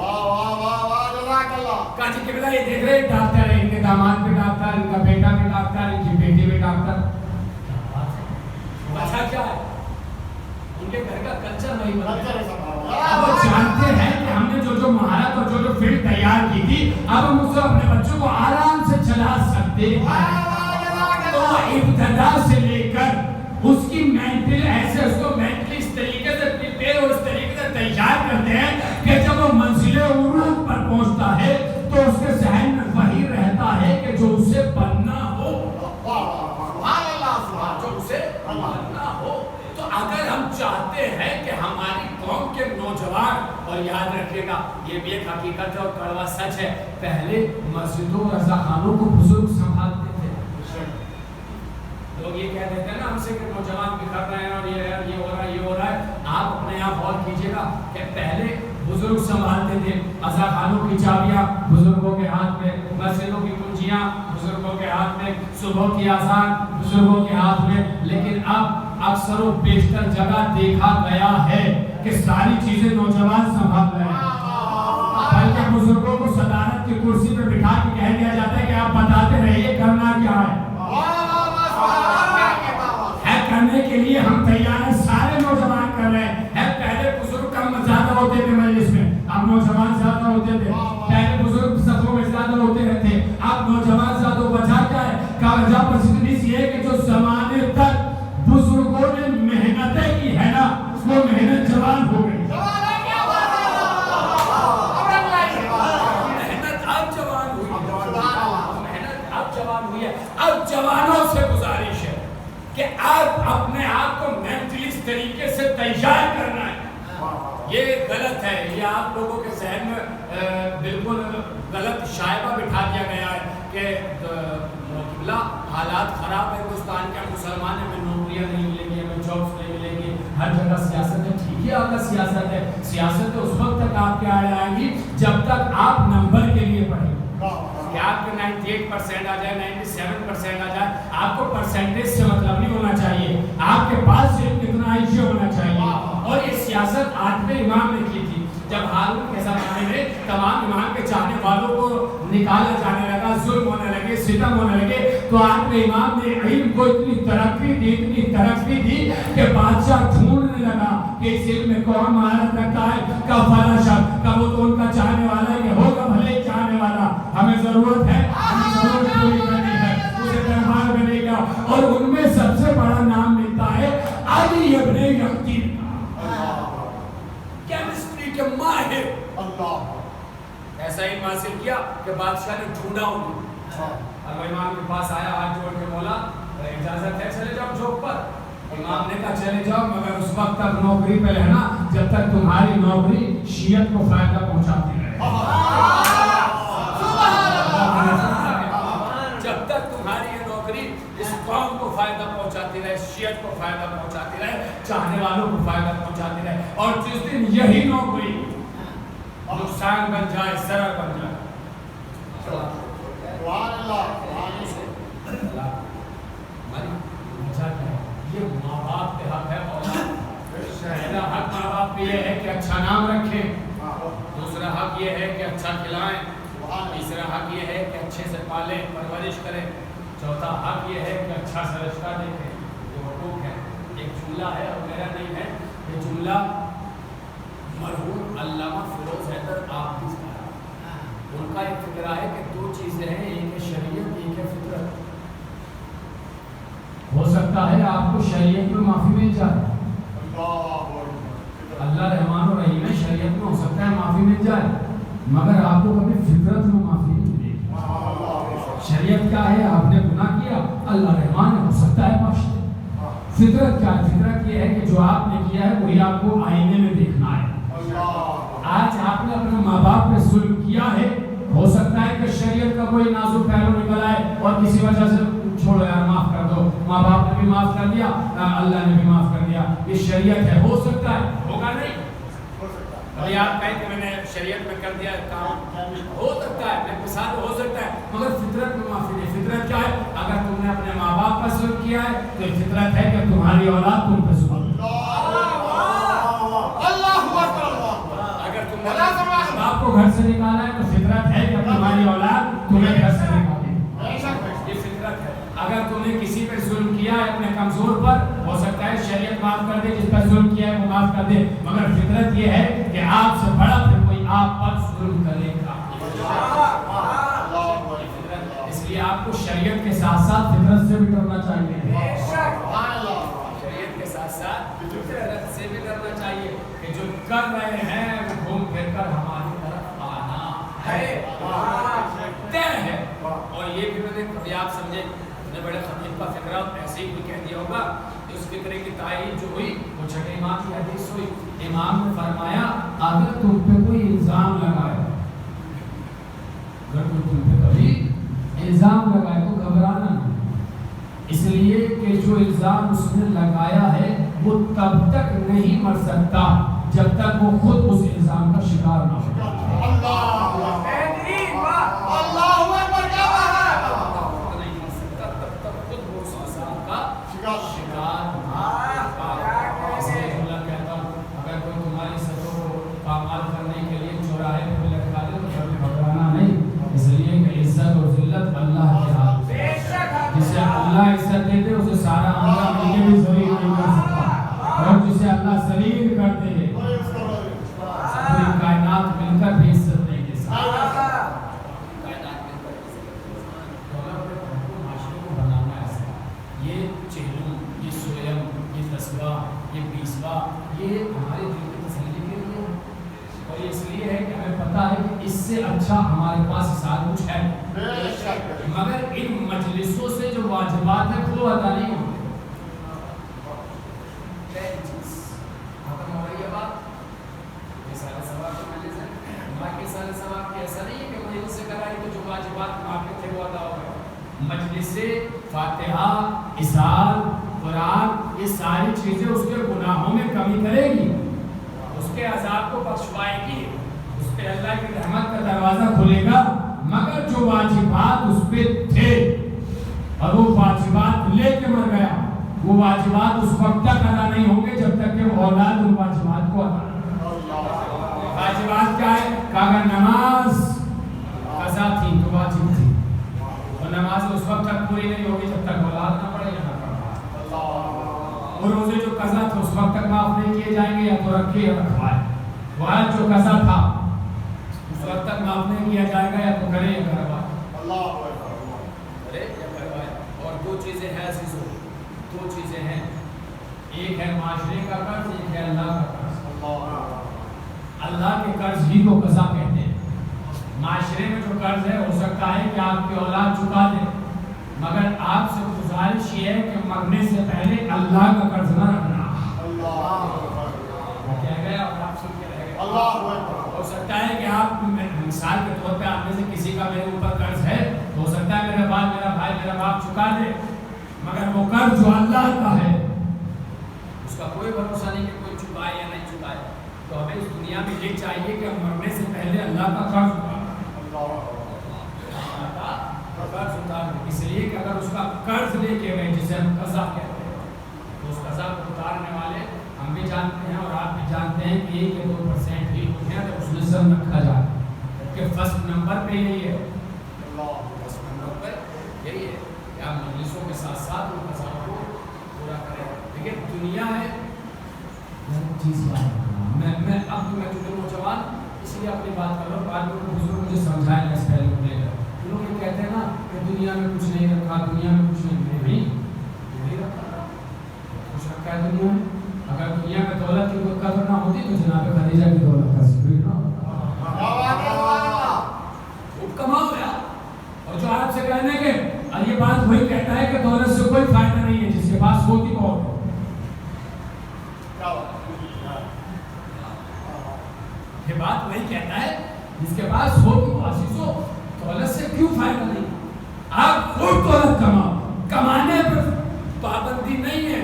کہا جی قبلہ یہ دیکھ رہے ڈاکٹر ہے, ان کے داماد بھی ڈاکٹر, ان کا بیٹا بھی ڈاکٹر, ان کی بیٹی بھی ڈاکٹر. اچھا کیا ہے؟ ان کے گھر کا کلچر وہی بنا ہے. اب وہ جانتے ہیں کہ ہم نے جو مہارت اور جو فیلڈ تیار کی تھی, اب ہم اسے اپنے بچوں کو آرام سے چلا سکتے ہیں. تو ابتدا سے لے کر اس کی مینٹل ایسے اس کو مینٹلی اس طریقے سے پریپیئر اور اس طریقے سے تیار کرتے ہیں کہ جب وہ منزل عروج پر پہنچتا ہے تو اس کے ذہن میں وہی رہتا ہے کہ جو اسے بننا ہو, جو اسے بننا ہو. تو اگر ہم چاہتے ہیں کہ ہماری قوم کے نوجوان, اور یاد رکھیے گا یہ بھی ایک حقیقت ہے اور کڑوا سچ ہے, پہلے مسجدوں اور رضاخانوں کو بزرگ سنبھالتے تھے. لوگ یہ کہہ دیتے ہیں نا ہم سے کہ نوجوان بکھر رہے ہیں اور یہ ہو رہا ہے, یہ ہو رہا ہے. آپ اپنے یہاں غور کیجیے گا کہ پہلے بزرگ سنبھالتے تھے. رضاخانوں کی چابیاں بزرگوں کے ہاتھ میں, مسجدوں کی کنجیاں بزرگوں کے ہاتھ میں, صبح کی اذان بزرگوں کے ہاتھ میں. لیکن اب اکثر و بیشتر جگہ دیکھا گیا ہے کہ ساری چیزیں نوجوان سنبھال رہے ہیں. بلکہ بزرگوں کو صدارت کی کرسی پہ بٹھا کے کہہ دیا جاتا ہے کہ آپ بتاتے رہیے کرنا کیا ہے. کرنے کے لیے ہم تیار ہیں, سارے نوجوان کر رہے ہیں. پہلے بزرگ کم زیادہ ہوتے تھے مجلس میں, اب نوجوان زیادہ ہوتے تھے. پہلے بزرگ صفوں میں زیادہ ہوتے رہتے, اب نوجوان زیادہ. وجہ کیا ہے؟ وجہ پسندیس یہ ہے کہ جو زمانے تک بزرگوں نے محنتیں کی ہے نا, وہ محنت جوان ہو گئی. محنت اب جوان ہوئی, محنت اب جوان ہوئی ہے. اب جوانوں سے گزارش ہے کہ آپ اپنے آپ کو مینٹلی اس طریقے سے تیار کرنا ہے. یہ غلط ہے, یہ آپ لوگوں کے ذہن میں بالکل غلط شائبہ بٹھا دیا گیا ہے کہ حالات خراب ہے ہندوستان کے, مسلمان ہیں, ہمیں نوکریاں نہیں ملیں گی, ہمیں جابس نہیں ملیں گی, ہر جگہ سیاست ہے. ٹھیک ہے, آپ کا سیاست ہے, سیاست تو اس وقت تک آپ کے آئے گی جب تک آپ نمبر کے لیے پڑھیں. کہ آپ کے 98% آ جائے, 97% آ جائے, آپ کو پرسنٹیج سے مطلب نہیں ہونا چاہیے, آپ کے پاس صرف کتنا IQ ہونا چاہیے. اور یہ سیاست 8ویں امام نے کی تھی. جب ہارون کے زمانے میں تمام امام کے چاہنے والوں کو نکالا جانے لگا, ظلم ہونے لگے, ستم ہونے لگے, تو 8ویں امام نے علم کو اتنی ترقی دی کہ بادشاہ ڈھونڈنے لگا کہ اس علم میں کون مہارت رکھتا ہے. کا فلاں شخص, کا وہ تو ان کا چاہنے والا ہے, کہ ہوگا بھلے چاہنے والا, ہمیں ضرورت ہے, ہمیں ضرورت پوری کرنی ہے, اسے دربار بنے گا. اور ان میں سب سے بڑا نام ملتا ہے علی ابن یقطین, کیمسٹری کے ماہر. ایسا ہی حاصل کیا کہ بادشاہ نے ڈھونڈا انہیں. اور وہ امام کے پاس آیا, ہاتھ جوڑ کے بولا اجازت ہے چلے جاؤ جاب پر؟ امام نے کہا چلے جاؤ، مگر اس وقت تک نوکری پہ رہنا جب تک تمہاری نوکری شیعت کو فائدہ پہنچاتی رہے۔ جب تک تمہاری یہ نوکری اس قوم کو فائدہ پہنچاتی رہے، شیعت کو فائدہ پہنچاتی رہے، چاہنے والوں کو فائدہ پہنچاتی رہے، اور جس دن یہی نوکری نقصان بن جائے، ضرر بن جائے، یہ ماں باپ کے حق ہے۔ پہلا حق ماں باپ پہ یہ ہے کہ اچھا نام رکھیں، دوسرا حق یہ ہے کہ اچھا کھلائیں، تیسرا حق یہ ہے کہ اچھے سے پالیں، پرورش کریں، چوتھا حق یہ ہے کہ اچھا سرشتہ دیکھیں۔ یہ حقوق ہے۔ ایک جملہ ہے اور میرا نہیں ہے، یہ جملہ مرحوم علامہ فیروز حیدر حافظ کا ہے۔ ان کا ایک فکرہ ہے کہ دو چیزیں ہیں، ایک ہے شریعت، ایک ہے فطرت۔ ہو سکتا ہے آپ کو شریعت میں معافی مل جائے، اللہ رحمان و رحیم ہے، شریعت میں ہو سکتا ہے معافی مل جائے، مگر آپ کو کبھی فطرت میں معافی نہیں ملے گی۔ شریعت کیا ہے؟ آپ نے گناہ کیا، اللہ رحمان ہے، ہو سکتا ہے بخش دے۔ فطرت کیا ہے؟ فطرت یہ ہے کہ جو آپ نے کیا ہے وہی آپ کو آئینے میں دیکھنا ہے۔ آج آپ نے اپنے ماں باپ پہ ظلم کیا ہے، ہو سکتا ہے کہ شریعت کا کوئی نازک پہلو نکل آئے اور کسی وجہ سے چھوڑو یار معاف کر دو، ماں باپ نے بھی معاف کر دیا، اللہ نے بھی معاف کر دیا، یہ شریعت ہے۔ ہو سکتا ہے، ہوگا نہیں۔ ابھی آپ کہیں کہ میں نے شریعت میں کر دیا کام، ہو سکتا ہے، میں مثال ہو سکتا ہے، مگر فطرت میں معافی نہیں۔ فطرت کیا ہے؟ اگر تم نے اپنے ماں باپ پر ظلم کیا ہے تو یہ فطرت ہے کہ تمہاری اولاد تم پہ ظلم۔ اگر تم نے باپ کو گھر سے نکالا ہے تو فطرت ہے کہ تمہاری اولاد تمہیں گھر سے نکالے، یہ فطرت ہے۔ اگر تم نے کسی پہ ظلم کیا ہے اپنے کمزور پر، ہو سکتا ہے شریعت معاف کر دے، جس پر ظلم کیا ہے وہ معاف کر دے، مگر فطرت یہ ہے کہ آپ سے بڑا پھر کوئی آپ پر ظلم کرے گا۔ اس لیے آپ کو شریعت کے ساتھ ساتھ فطرت سے بھی ڈرنا چاہیے، شریعت کے ساتھ ساتھ فطرت سے بھی ڈرنا چاہیے کہ جو کر رہے ہیں وہ گھوم پھر کر ہماری طرف آنا ہے، طے ہے۔ اور یہ بھی میں نے کبھی آپ سمجھے بڑے خطیب کا فکرہ ایسے ہی کوئی کہہ دیا ہوگا کہ اس فکرے کی تائید جو ہوئی وہ چھٹے امام کی حدیث ہوئی۔ امام نے فرمایا اگر تم پہ کوئی الزام لگائے، اگر تم پہ کبھی الزام لگائے تو گھبرانا نہیں، اس لیے کہ جو الزام اس نے لگایا ہے وہ تب تک نہیں مر سکتا جب تک وہ خود اس الزام کا شکار نہ ہو۔ اللہ عزت دیتے اسے سارا عملہ مل کے بھی ذلیل نہیں کر سکتا، اور جسے اللہ ذلیل کر دے پوری کائنات مل کر بھی عزت نہیں دے سکتا۔ معاشرے کو بنانا ایسا، یہ چہلم، یہ سویم، یہ تسبیح، یہ بیسوا، یہ ہمارے دل کی تسلی کے لیے، اور اس لیے ہے کہ ہمیں پتہ ہے کہ اس سے اچھا ہمارے پاس سارا کچھ ہے، مگر ان مجلسوں سے جو واجبات ہیں وہ ادا نہیں ہوتے۔ ختم ہو رہی ہے بات، یہ سارے ثواب کے مجلس ہیں، باقی سارے ثواب کی ایسا نہیں ہے کہ مجلس سے کرائی تو جو واجبات معافی تھے وہ ادا ہو گئے۔ مجلس فاتحہ، اصحار، قرآن، یہ ساری چیزیں اس کے گناہوں میں کمی کرے گی، اس کے عذاب کو بخشوائے گی، اس پہ اللہ کی رحمت کا دروازہ کھلے گا، مگر جو واجبات اس پہ تھے اور وہ واجبات لے کے مر گیا، وہ واجبات اس وقت تک ادا نہیں ہوں گے جب تک کہ وہ اولاد ان واجبات کو ادا نہیں کرے۔ واجبات کیا ہے کہ اگر نماز قضا تھی تو واجب تھی، اور نماز اس وقت تک پوری نہیں ہوگی جب تک اولاد نہ پڑے یا نہ پڑھائے، اور روزے جو قضا تھے اس وقت تک معاف نہیں کیے جائیں گے، یا تو رکھے یا رکھوائے، وہ حج جو قضا تھا اس وقت تک معاف نہیں کیا جائے گا، یا تو کرے یا کروائے، کرے یا کروائے۔ اور دو چیزیں ہیں عزیزو، دو چیزیں ہیں، ایک ہے معاشرے کا قرض، ایک ہے اللہ کا قرض۔ اللہ کے قرض ہی کو قضا کہتے ہیں۔ معاشرے میں جو قرض ہے ہو سکتا ہے کہ آپ کی اولاد چکا دے، مگر آپ سے گزارش گزارش یہ ہے کہ مرنے سے پہلے اللہ کا قرض نہ رکھنا. کہہ گئے اور آپ سن کے رہ گئے. ہو سکتا ہے کہ آپ مثال کے طور پہ آپ میں سے کسی کا میرے اوپر قرض ہے, تو ہو سکتا ہے میرا باپ, میرا بھائی, میرا باپ چکا دے, مگر وہ قرض جو اللہ کا ہے اس کا کوئی بھروسہ نہیں کہ کوئی چکائے یا نہیں چکائے. تو ہمیں اس دنیا میں یہ چاہیے کہ ہم مرنے سے پہلے اللہ کا قرض اتاریں, اس لیے کہ اگر اس کا قرض لے کے گئے جسے ہم قضا کہتے ہیں, تو اس قضا کو اتارنے والے ہم بھی جانتے ہیں اور آپ بھی جانتے ہیں کہ 1 یا 2% ہی ہوتے ہیں, تو اس میں سب رکھا جائے کہ فرسٹ نمبر پہ یہی ہے. فرسٹ نمبر پہ یہی ہے کہ آپ مجلسوں کے ساتھ ساتھ ان قضاؤں کو پورا کریں. لیکن دنیا ہے چیز میں اب میں چونکہ نوجوان اس لیے اپنی بات کر رہا ہوں, بعد میں بزرگ مجھے سمجھائیں گے اس پہلے کو لے کر. لوگ یہ کہتے ہیں نا کہ دنیا میں کچھ نہیں رکھا, دنیا میں کچھ نہیں رکھا, کچھ رکھا ہے دنیا میں. اگر دنیا میں دولت کی کوئی قدر نہ ہوتی تو جناب خدیجہ کی دولت کا ذکر نہ ہوتا. خوب کماؤ یار, اور جو آپ سے کہنے کے اور یہ بات وہی کہتا ہے کہ دولت سے کوئی فائدہ نہیں ہے, جس کے پاس ہوتی بہت ہے. یہ بات وہی کہتا ہے جس کے پاس ہوتی وہ عزیزو, دولت سے کیوں فائدہ نہیں. آپ خوب دولت کماؤ, کمانے پر پابندی نہیں ہے.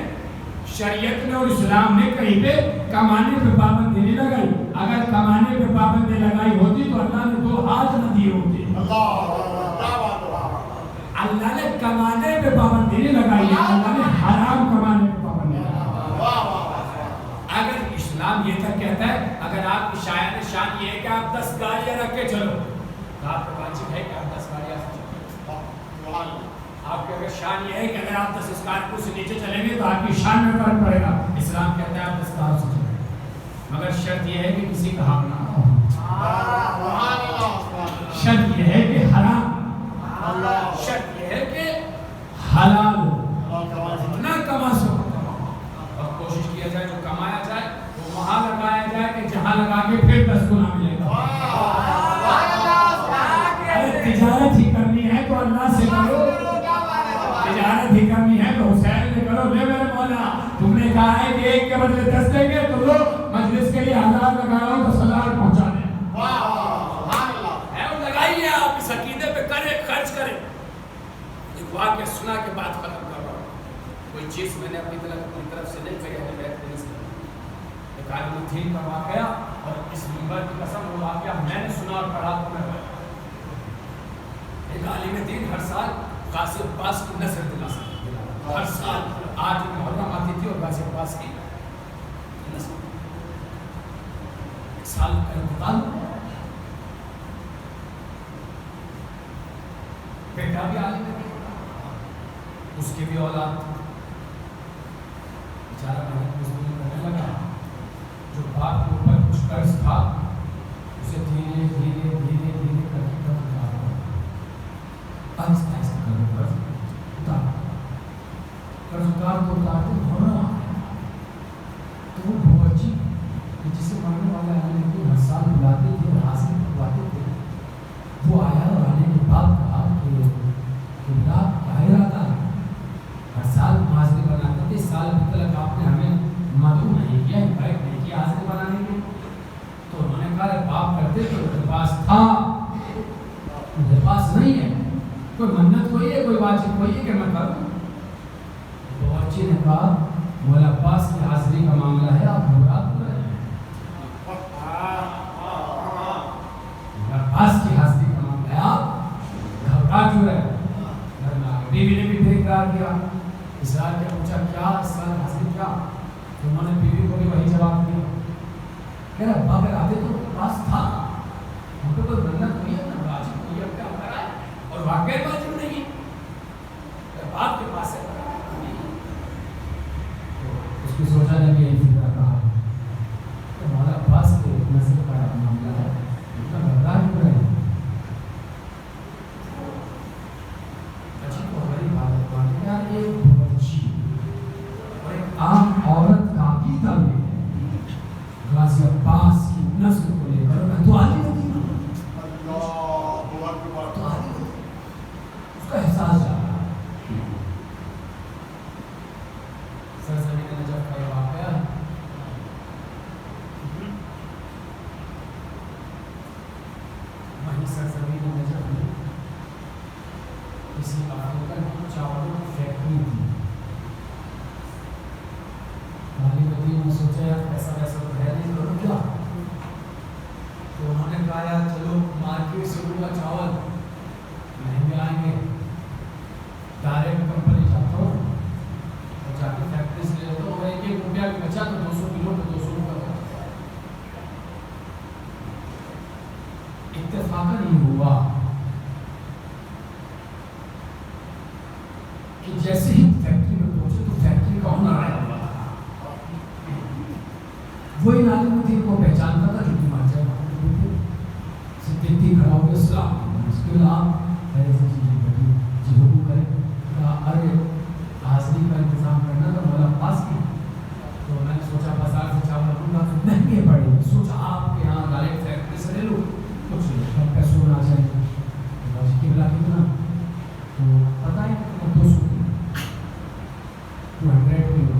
شریعت نے اور اسلام نے کہیں پہ کمانے پہ پابندی نہیں لگائی. اگر کمانے پہ پابندی لگائی ہوتی تو اللہ نے 2 ہاتھ نہ دیے ہوتے. اللہ نے کمانے پہ پابندی نہیں لگائی ہے, اللہ نے حرام کمانے پہ پابندی لگائی. اگر اسلام یہ تک کہتا ہے اگر آپ کی شان یہ ہے کہ آپ 10 گاڑیاں رکھ کے چلو, تو آپ کو واجب ہے کہ آپ 10 گاڑیاں سے چلو. آپ کی اگر شان یہ ہے کہ اگر آپ 10 اسکارپیو سے نیچے چلیں گے تو آپ کی شان میں فرق پڑے گا. اسلام کہتا ہے آپ 10 کار سے چلیں, مگر شرط یہ ہے کہ کسی کا حق نہ ہو. شرط یہ ہے کہ حرام, شرط یہ ہے کہ حلال نہ کما سکو. اور کوشش کیا جائے جو کمایا جائے وہ وہاں لگایا جائے کہ جہاں لگا کے پھر 10 گنا ملے گا. تجارت ہی کرنی ہے تو اللہ سے کرو, تجارت ہی کرنی ہے تو حسین نے کرو. لے میرے مولا, تم نے کہا ہے کہ 1 کے بدلے 10 دیں گے, تو لو مجلس کے لیے 1000 لگا رہا ہوں, 10,000 پہنچا دیں. لگائیے آپ اس عقیدے پہ کریں, خرچ کریں. ایک واقعہ سنا کے بعد ختم کر رہا ہوں. کوئی چیز میں نے اپنی طرف سے نہیں کہی, اپنی بیت نہیں سنا. ایک عالم دین کا واقعہ, اور اس منبر کی قسم وہ واقعہ میں نے سنا اور پڑھا تو میں ایک عالم دین ہر سال غازی عباس کی نثر دلاتا, ہر سال 8 محرم آتی تھی اور غازی عباس کی نثر. ایک سال کا انتقال, بیٹا بھی عالم دین, اس کی بھی اولاد بیچارہ محنت مزدوری کرنے لگا. جو باپ کے اوپر کچھ قرض تھا اسے دھیرے دھیرے دھیرے دھیرے کر کے آہستہ آہستہ کر قرض اتارتے ہونا. تو وہ بچی جسے مرنے والا عالم ہر سال بلاتے تھے اور حاصل کرواتے تھے, وہ آیا اور آنے کے بعد کہا کہ کیا ارادہ ہے. ہر سال حاضری بناتے تھے, سال تک آپ نے ہمیں مدعو نہیں کیا, انوائٹ نہیں کیا حاضری بنانے کے. تو انہوں نے کہا باپ کرتے تو میرے پاس تھا, میرے پاس نہیں ہے. کوئی منت کوئی ہے, کوئی واجب کوئی ہے کہ میں کروں. تو بچی نے کہا مولا عباس کی حاضری کا معاملہ ہے, آپ گھبرا کیوں رہے ہیں. مولا عباس کی حاضری کا معاملہ ہے, آپ گھبرا کیوں رہے ہیں. بیوی نے بھی پھر اقرار کیا, اصرار کیا, پوچھا کیا اس سال حاضری کیا. تو انہوں نے بیوی کو بھی وہی جواب دیا, کہہ رہا ابا اگر آتے تو پاس تھا, ہم پہ کوئی منت نہیں ہے, نہ واجب کوئی ہے, کیا کرا ہے, اور واقعی واجب نہیں ہے, باپ کے پاس ہے. اس کی سوچا نے بھی یہی فکر کہا کہ مولا عباس کے نظر کا معاملہ ہے, اتنا گھبرا کیوں رہے. عجیب و غریب بات ہے یار, ایک بچی اور ایک عام عورت کا عقیدہ میں غازی عباس کی نسل کو لے کر میں تو عالی ہوتی ہوں, تو عالی ہوتی, اس کا احساس جا رہا. کسی افریقن کی چاولوں کی فیکٹری تھی. عالم دین نے سوچا یار ایسا ویسا تو ہے نہیں, کروں کیا؟ تو انہوں نے کہا یار چلو مارکیٹ سے لوں گا چاول, مہنگے آئیں گے, ڈائریکٹ کمپنی جاتا ہوں اور جا کے فیکٹری سے لے لیتا ہوں, اور 1-1 روپیہ بھی بچا تو 200 کلو تو 200 روپیہ. اتفاقاً یہ ہوا کہ جیسے ہی فیکٹری میں پہنچے تو فیکٹری کا اونر آیا ہوا تھا. وہی عالم دین کو پہچانتا تھا جو کہ مارچا صدیقی کھڑا ہو گیا, السلام اس کے بعد آپ ایسی چیزیں بڑی جی حکم کریں. کہا ارے حاضری کا انتظام کرنا تھا مولا پاس کی, تو میں نے سوچا بازار سے چاول لوں گا تو مہنگے پڑے, سوچا آپ کے یہاں ڈائریکٹ فیکٹری سے لے لوں, کچھ کم پیسوں میں آ جائے. قبلہ کتنا تو پتہ ہے 200 کلو.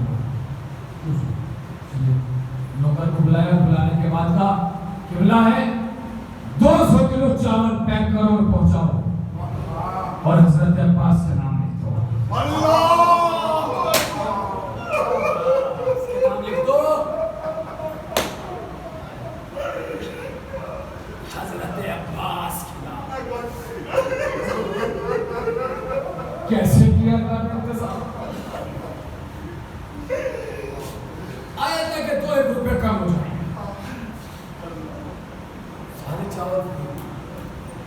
نوکر کو بلایا, بلانے کے بعد کہا قبلہ ہے 200 کلو چاول پیک کرو اور پہنچاؤ, اور حضرت عباس کا نام لکھ دو. اس کے نام لکھ دو, حضرت عباس کی نام. کیسے کیا اللہ نے انتظام؟ آیا تھا کہ 2-1 روپے کم ہو جائیں گے, سارے چاول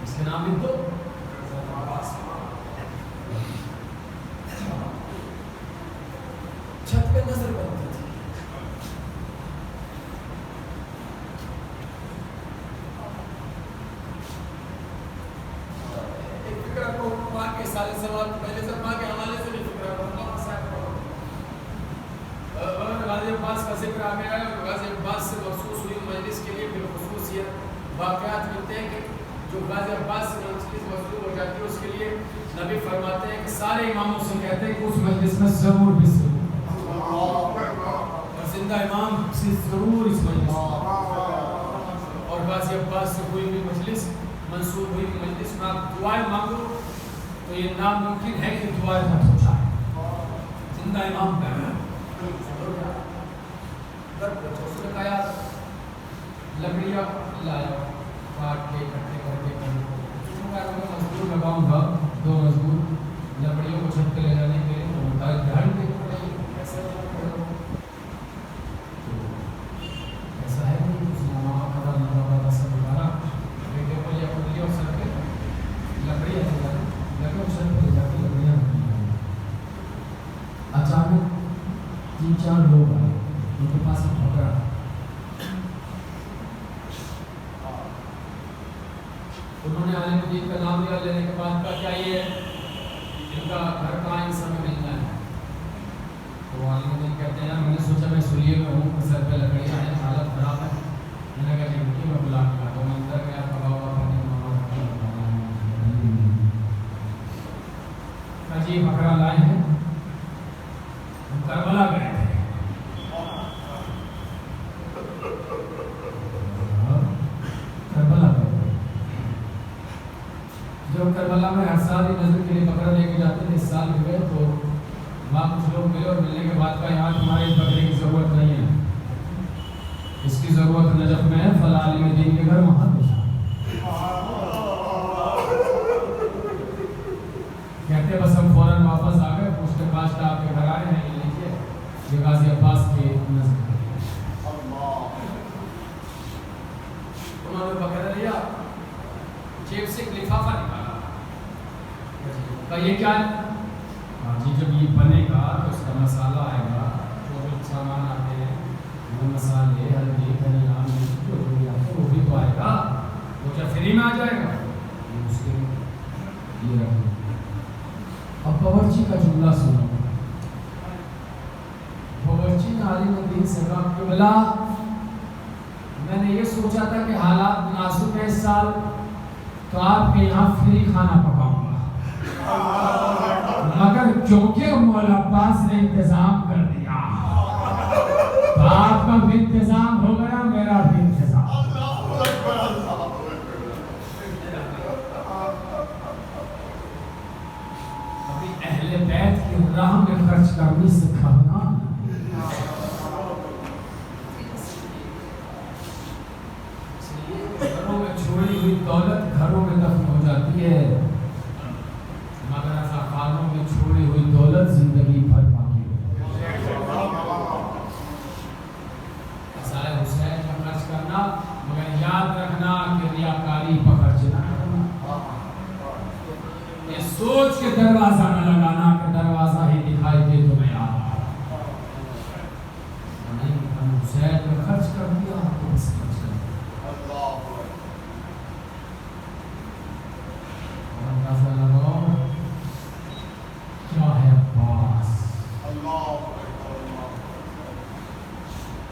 اس کے نام لکھ دو حضرت عباس. چھت پہ نظر بنتی تھی, ایک فکر کو ماں کے سارے سوال پہلے سے ماں کے حوالے سے بھی فکر کو غازی عباس کا ذکر آ گیا ہے, اور غازی عباس سے مخصوص ہوئی مجلس کے لیے بالخصوصیت واقعات ملتے ہیں کہ جو غازی عباس سے مجلس مخصوص ہو جاتی ہے اس کے لیے نبی فرماتے ہیں کہ سارے اماموں سے کہتے ہیں کہ اس مجلس میں ضرور بھی ضرور, اور زندہ امام سے ضرور اس مجلس میں. اور غازی عباس سے ہوئی بھی مجلس, منصور ہوئی مجلس میں آپ دعائیں مانگو تو یہ ناممکن ہے کہ دعائیں مت ہو جائے. زندہ امام کا اس نے کہا لکڑیاں لایا, کاٹ کے اکٹھے کر کے مزدور لگاؤں گا, 2 مزدور لکڑیوں کو چھت پہ لے جانے کے لیے, تو مطالب دھیان دے ایسا ہے کہ اس نے وہاں کھڑا لگا سب اتارا, بیٹے کو یا کھلی اور سر پہ لکڑیاں لگے, چھت پہ لے جا کے لکڑیاں. اچانک 3-4 لوگ آئے, ان کے پاس ایک بکرا تھا. انہوں نے عالم دین کا نام لیا, لینے کے بعد کہا کیا یہ ان کا گھر کہاں ان سب میں ملنا ہے؟ تو عالم دین کہتے ہیں میں نے سوچا میں سلیے میں ہوں, سر پہ لکڑیاں ہیں, حالت خراب ہے. میں نے کہا کہ میں بلا کے لاتا ہوں. اندر گیا, پڑا ہوا کہا جی بکرا لائے ہیں, ہم کربلا گئے تھے. کربلا میں ہر سال ہی نظر کے لیے بکرا لے کے جاتے تھے. اس سال بھی گئے تو وہاں کچھ لوگ ملے, اور ملنے کے بعد کہا یہاں تمہارے اس بکرے کی ضرورت نہیں ہے, اس کی ضرورت نجف میں ہے, فلاں عالم دین کے گھر وہاں پہ. کہتے بس ہم فوراً واپس آ گئے, پوچھتے پاچھتے آپ کے گھر آئے ہیں, یہ لیجیے یہ غازی عباس کے نظر. انہوں نے بکرا لیا, جیب سے ایک لفافہ نکالا, یہ کیا ہے؟ جی جب یہ بنے گا تو اس کا مسالہ آئے گا, جو سامان آتے ہیں وہ مسالے, ہلدی, دھنیا, مرچ جو بھی آتے ہیں وہ بھی تو آئے گا, وہ کیا فری میں آ جائے گا؟ اس کے یہ رکھو. اب باورچی کا جملہ سنو. باورچی نے عالم دین سے کہا قبلہ میں نے یہ سوچا تھا کہ حالات مناسب ہے اس سال تو آپ کے یہاں فری کھانا پکاؤں گا, مگر کیونکہ مولا عباس نے انتظام کر دیا تو آپ کا بھی انتظام ہو گیا, میرا بھی انتظام. اہل بیت کی راہ میں خرچ کرنے سے گھبرانا گھروں میں چھوڑی ہوئی دولت گھروں میں دفن ہو جاتی ہے، مگر رضا خانوں میں چھوڑی ہوئی دولت زندگی بھر باقی ہوتی ہے۔ عزائے حسین کا خرچ کرنا، مگر یاد رکھنا کہ ریاکاری پر خرچ نہ کرنا، یہ سوچ کے دروازہ نہ لگانا کہ دروازہ ہی دکھائی دے تو میں آ رہا نہیں، ہم حسین پر خرچ کر دیا تو بس خرچ کر دیا۔ اندازہ لگاؤ کیا ہے عباس،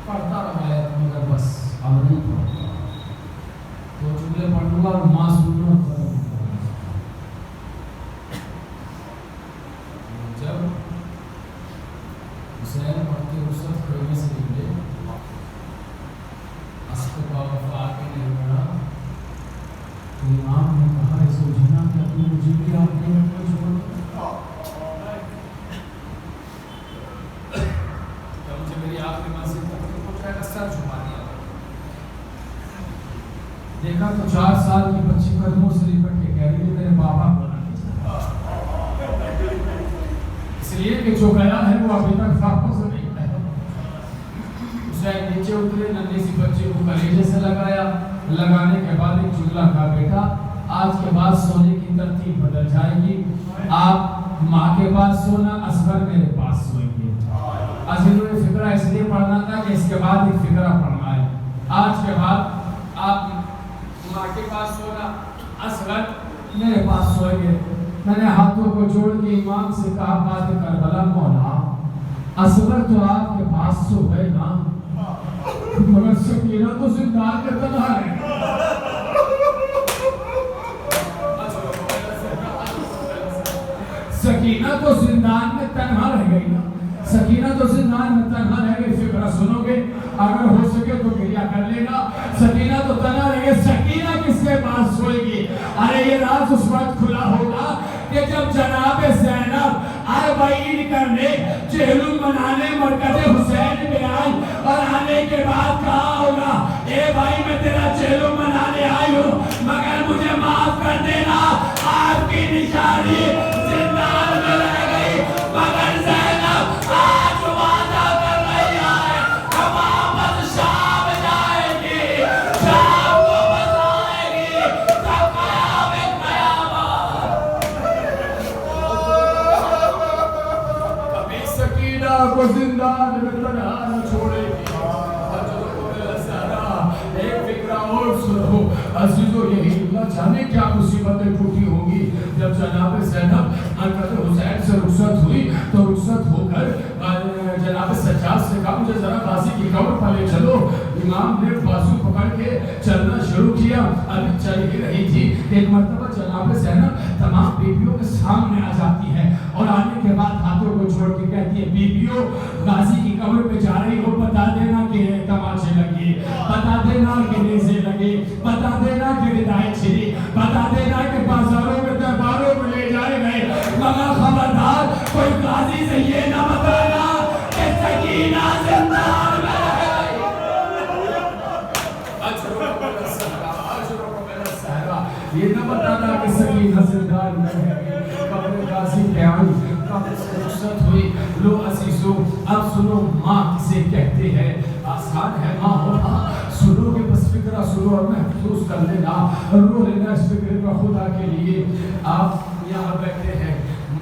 پڑھتا رہا ہے مگر بس اب نہیں پڑھتا، دو جملے پڑھ لوں گا اور ماں سن لوں گا۔ جب حسین پڑھتے رخصت کھڑنے سے نکلے، اسقفا وفا کے نہیں پڑھا تو امام نے کہا اس کو جنا کیا تم مجھے بھی آپ نے رکھنا چھوڑ جب مجھے میری آخری منزل تک پہنچ جائے گا سر چھپا دیا، دیکھا تو 4 سال کی بچی قدموں سے لپٹ کے کہہ رہی ہے میرے بابا کو اس لیے کہ جو گیا ہے وہ ابھی تک واپس نہیں آیا۔ حسین نیچے اترے، ننھی سی بچے کو کلیجے سے لگایا، لگانے کے بعد ایک جملہ کہا بیٹا آج کے بعد سونے کی ترتیب بدل جائے گی، آپ ماں کے پاس سونا، اصغر میرے پاس سوئیں گے۔ اصل میں فقرہ اس لیے پڑھنا تھا کہ اس کے بعد ایک فقرہ پڑھنا ہے، آج کے بعد آپ ماں کے پاس سونا، اصغر میرے پاس سوئیں گے۔ میں نے ہاتھوں کو جوڑ کے امام سے کہا بات کربلا مولا اصغر تو آپ کے پاس سو گئے نا، مگر سکینہ تو زندان میں تنہا ہے۔ سکینہ تو زندان میں تنہا رہ گئی نا، سکینہ تو زندان میں تنہا رہ گئی، فکرہ سنو گے اگر ہو سکے تو گریہ کر لینا، سکینہ تو تنہا رہ گئی، سکینہ کس کے پاس سوئے گی؟ ارے یہ راز اس وقت کھلا ہوگا کہ جب جناب زینب اربعین کرنے چہلم منانے مرکز حسین میں آئی اور آنے کے بعد کہا ہوگا اے بھائی میں تیرا چہلم منانے آئی ہوں مگر مجھے معاف کر دینا، آپ کی نشانی زندان میں رہ گئی، مگر زینب آج وعدہ کر رہی ہے امامت شام جائے گی، شام کو بتائے گی تب قیام قیامت۔ کبھی سکینہ کو زندان میں تنہا نہ چھوڑے گی۔ ایک فکرہ اور سنو عزیزو، یہی اللہ جانے کیا مصیبتیں ٹوٹی ہوں گی جب جناب زینب مرکز حسین سے رخصت ہوئی تو رخصت ہو کر جناب سجاد سے کہا مجھے ذرا غازی کی قبر پر لے چلو۔ امام نے بازو پکڑ کے چلنا شروع کیا، ابھی چل ہی رہی تھی ایک مرتبہ جناب زینب تمام بیویوں کے سامنے آ جاتی ہے اور آنے کے بعد ہاتھوں کو چھوڑ کے کہتی ہے بیویوں غازی کی قبر پہ جا رہی ہو، بتا دینا کہ تماچے لگے، بتا دینا کہ نیزے لگے، بتا دینا کہ ردائیں چھری، بتا دینا کہ بازاروں میں درباروں میں لے جائے گئے، مگر خبردار کوئی غازی سے یہ نہ بتانا کہ سکینہ زندان میں رہ گئی۔ یہ نہ بتانا کہ سکینہ زندان میں رہ گئی، قبر غازی پہ آئی، قبر سے رخصت ہوئی۔ لو عزیزو اب سنو ماں کسے کہتے ہیں، آسان ہے ماں ہونا، سنو کہ بس فکرہ سنو اور محفوظ کر لینا، رو لینا اس فکر کا خدا کے لیے۔ آپ یہاں بیٹھے ہیں،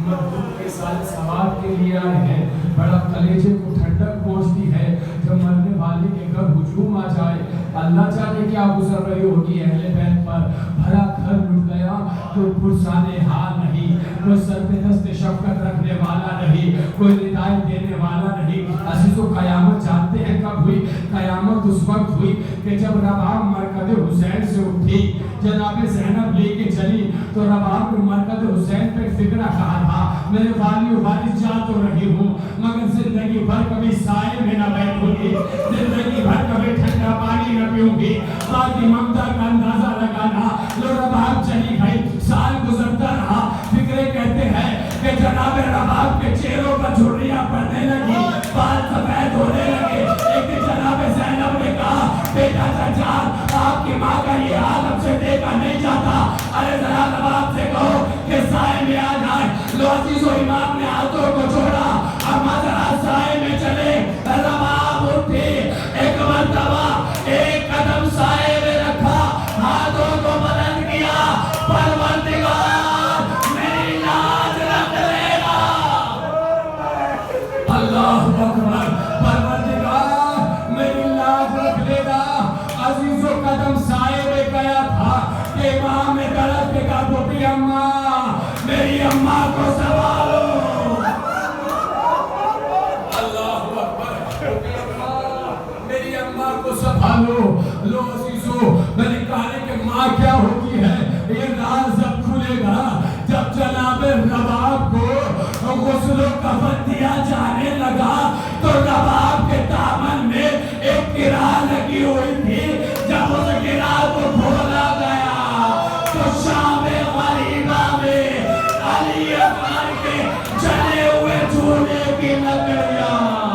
مردوں کے ساتھ سوال کے لیے آئے ہیں، بڑا کلیجے کو ٹھنڈک پہنچتی ہے جب مرنے والے کے گھر ہجوم آ جائے، اللہ جانے کیا گزر رہی ہوگی اہل بیت پر، بھرا گھر لٹ گیا، کوئی پرسانے حال نہیں، کوئی سر پہ دست شفقت رکھنے والا نہیں، کوئی ہدایت دینے والا نہیں۔ عزیزو قیامت جانتے ہیں کب ہوئی؟ قیامت اس وقت ہوئی کہ جب رباب مرکز حسین سے اٹھی، جناب زینب لے کے چلی تو رباب نے مرکز حسین پہ فکرہ کہا تھا میرے والی و والد جا تو رہی ہوں مگر زندگی بھر کبھی سائے میں نہ بیٹھوں گی، زندگی بھر کبھی ٹھنڈا پانی نہ پیوں گی، باقی ممتا کا اندازہ لگانا۔ لو رباب چلی گئی، سال گزرتا رہا، فکرے کہتے ہیں کہ جناب رباب کے چہروں پر جھریاں پڑنے لگی، بال سفید ہونے لگے۔ ایک دن جناب زینب نے کہا بیٹا سجاد آپ کی ماں کا یہ حال ہم سے دیکھا نہیں جاتا، ارے ذرا رباب سے کہو کہ سائے میں آ جائے۔ لو عزیز و امام نے ہاتھوں کو چھوڑا، اما ذرا سائے میں چلے۔ رباب اٹھے، ایک مرتبہ ایک قدم سائے میں رکھا، ہاتھوں کو بلند کیا، پروردگار میری لاج رکھ لے گا۔ اللہ اکبر، پروردگار میری لاج رکھ لے گا۔ عزیز و قدم سائے میں گیا تھا کہ امام نے غلط کے کہا پوپی اماں میری اماں کو سنبھالو۔ اللہ اکبر، پوپی اماں میری اماں کو سنبھالو۔ لو عزیزو، میں نے کہا کہ ماں کیا ہوتی ہے یہ راز اب کھلے گا جب جناب رباب کو غسل و کفن دیا جانے لگا تو رباب کے دامن میں ایک گرا لگی ہوئی تھی۔ جب اس گرا کو کھولا گیا تو شام غریبہ میں علی اکبر کے جلے ہوئے چولہے کی لکڑیاں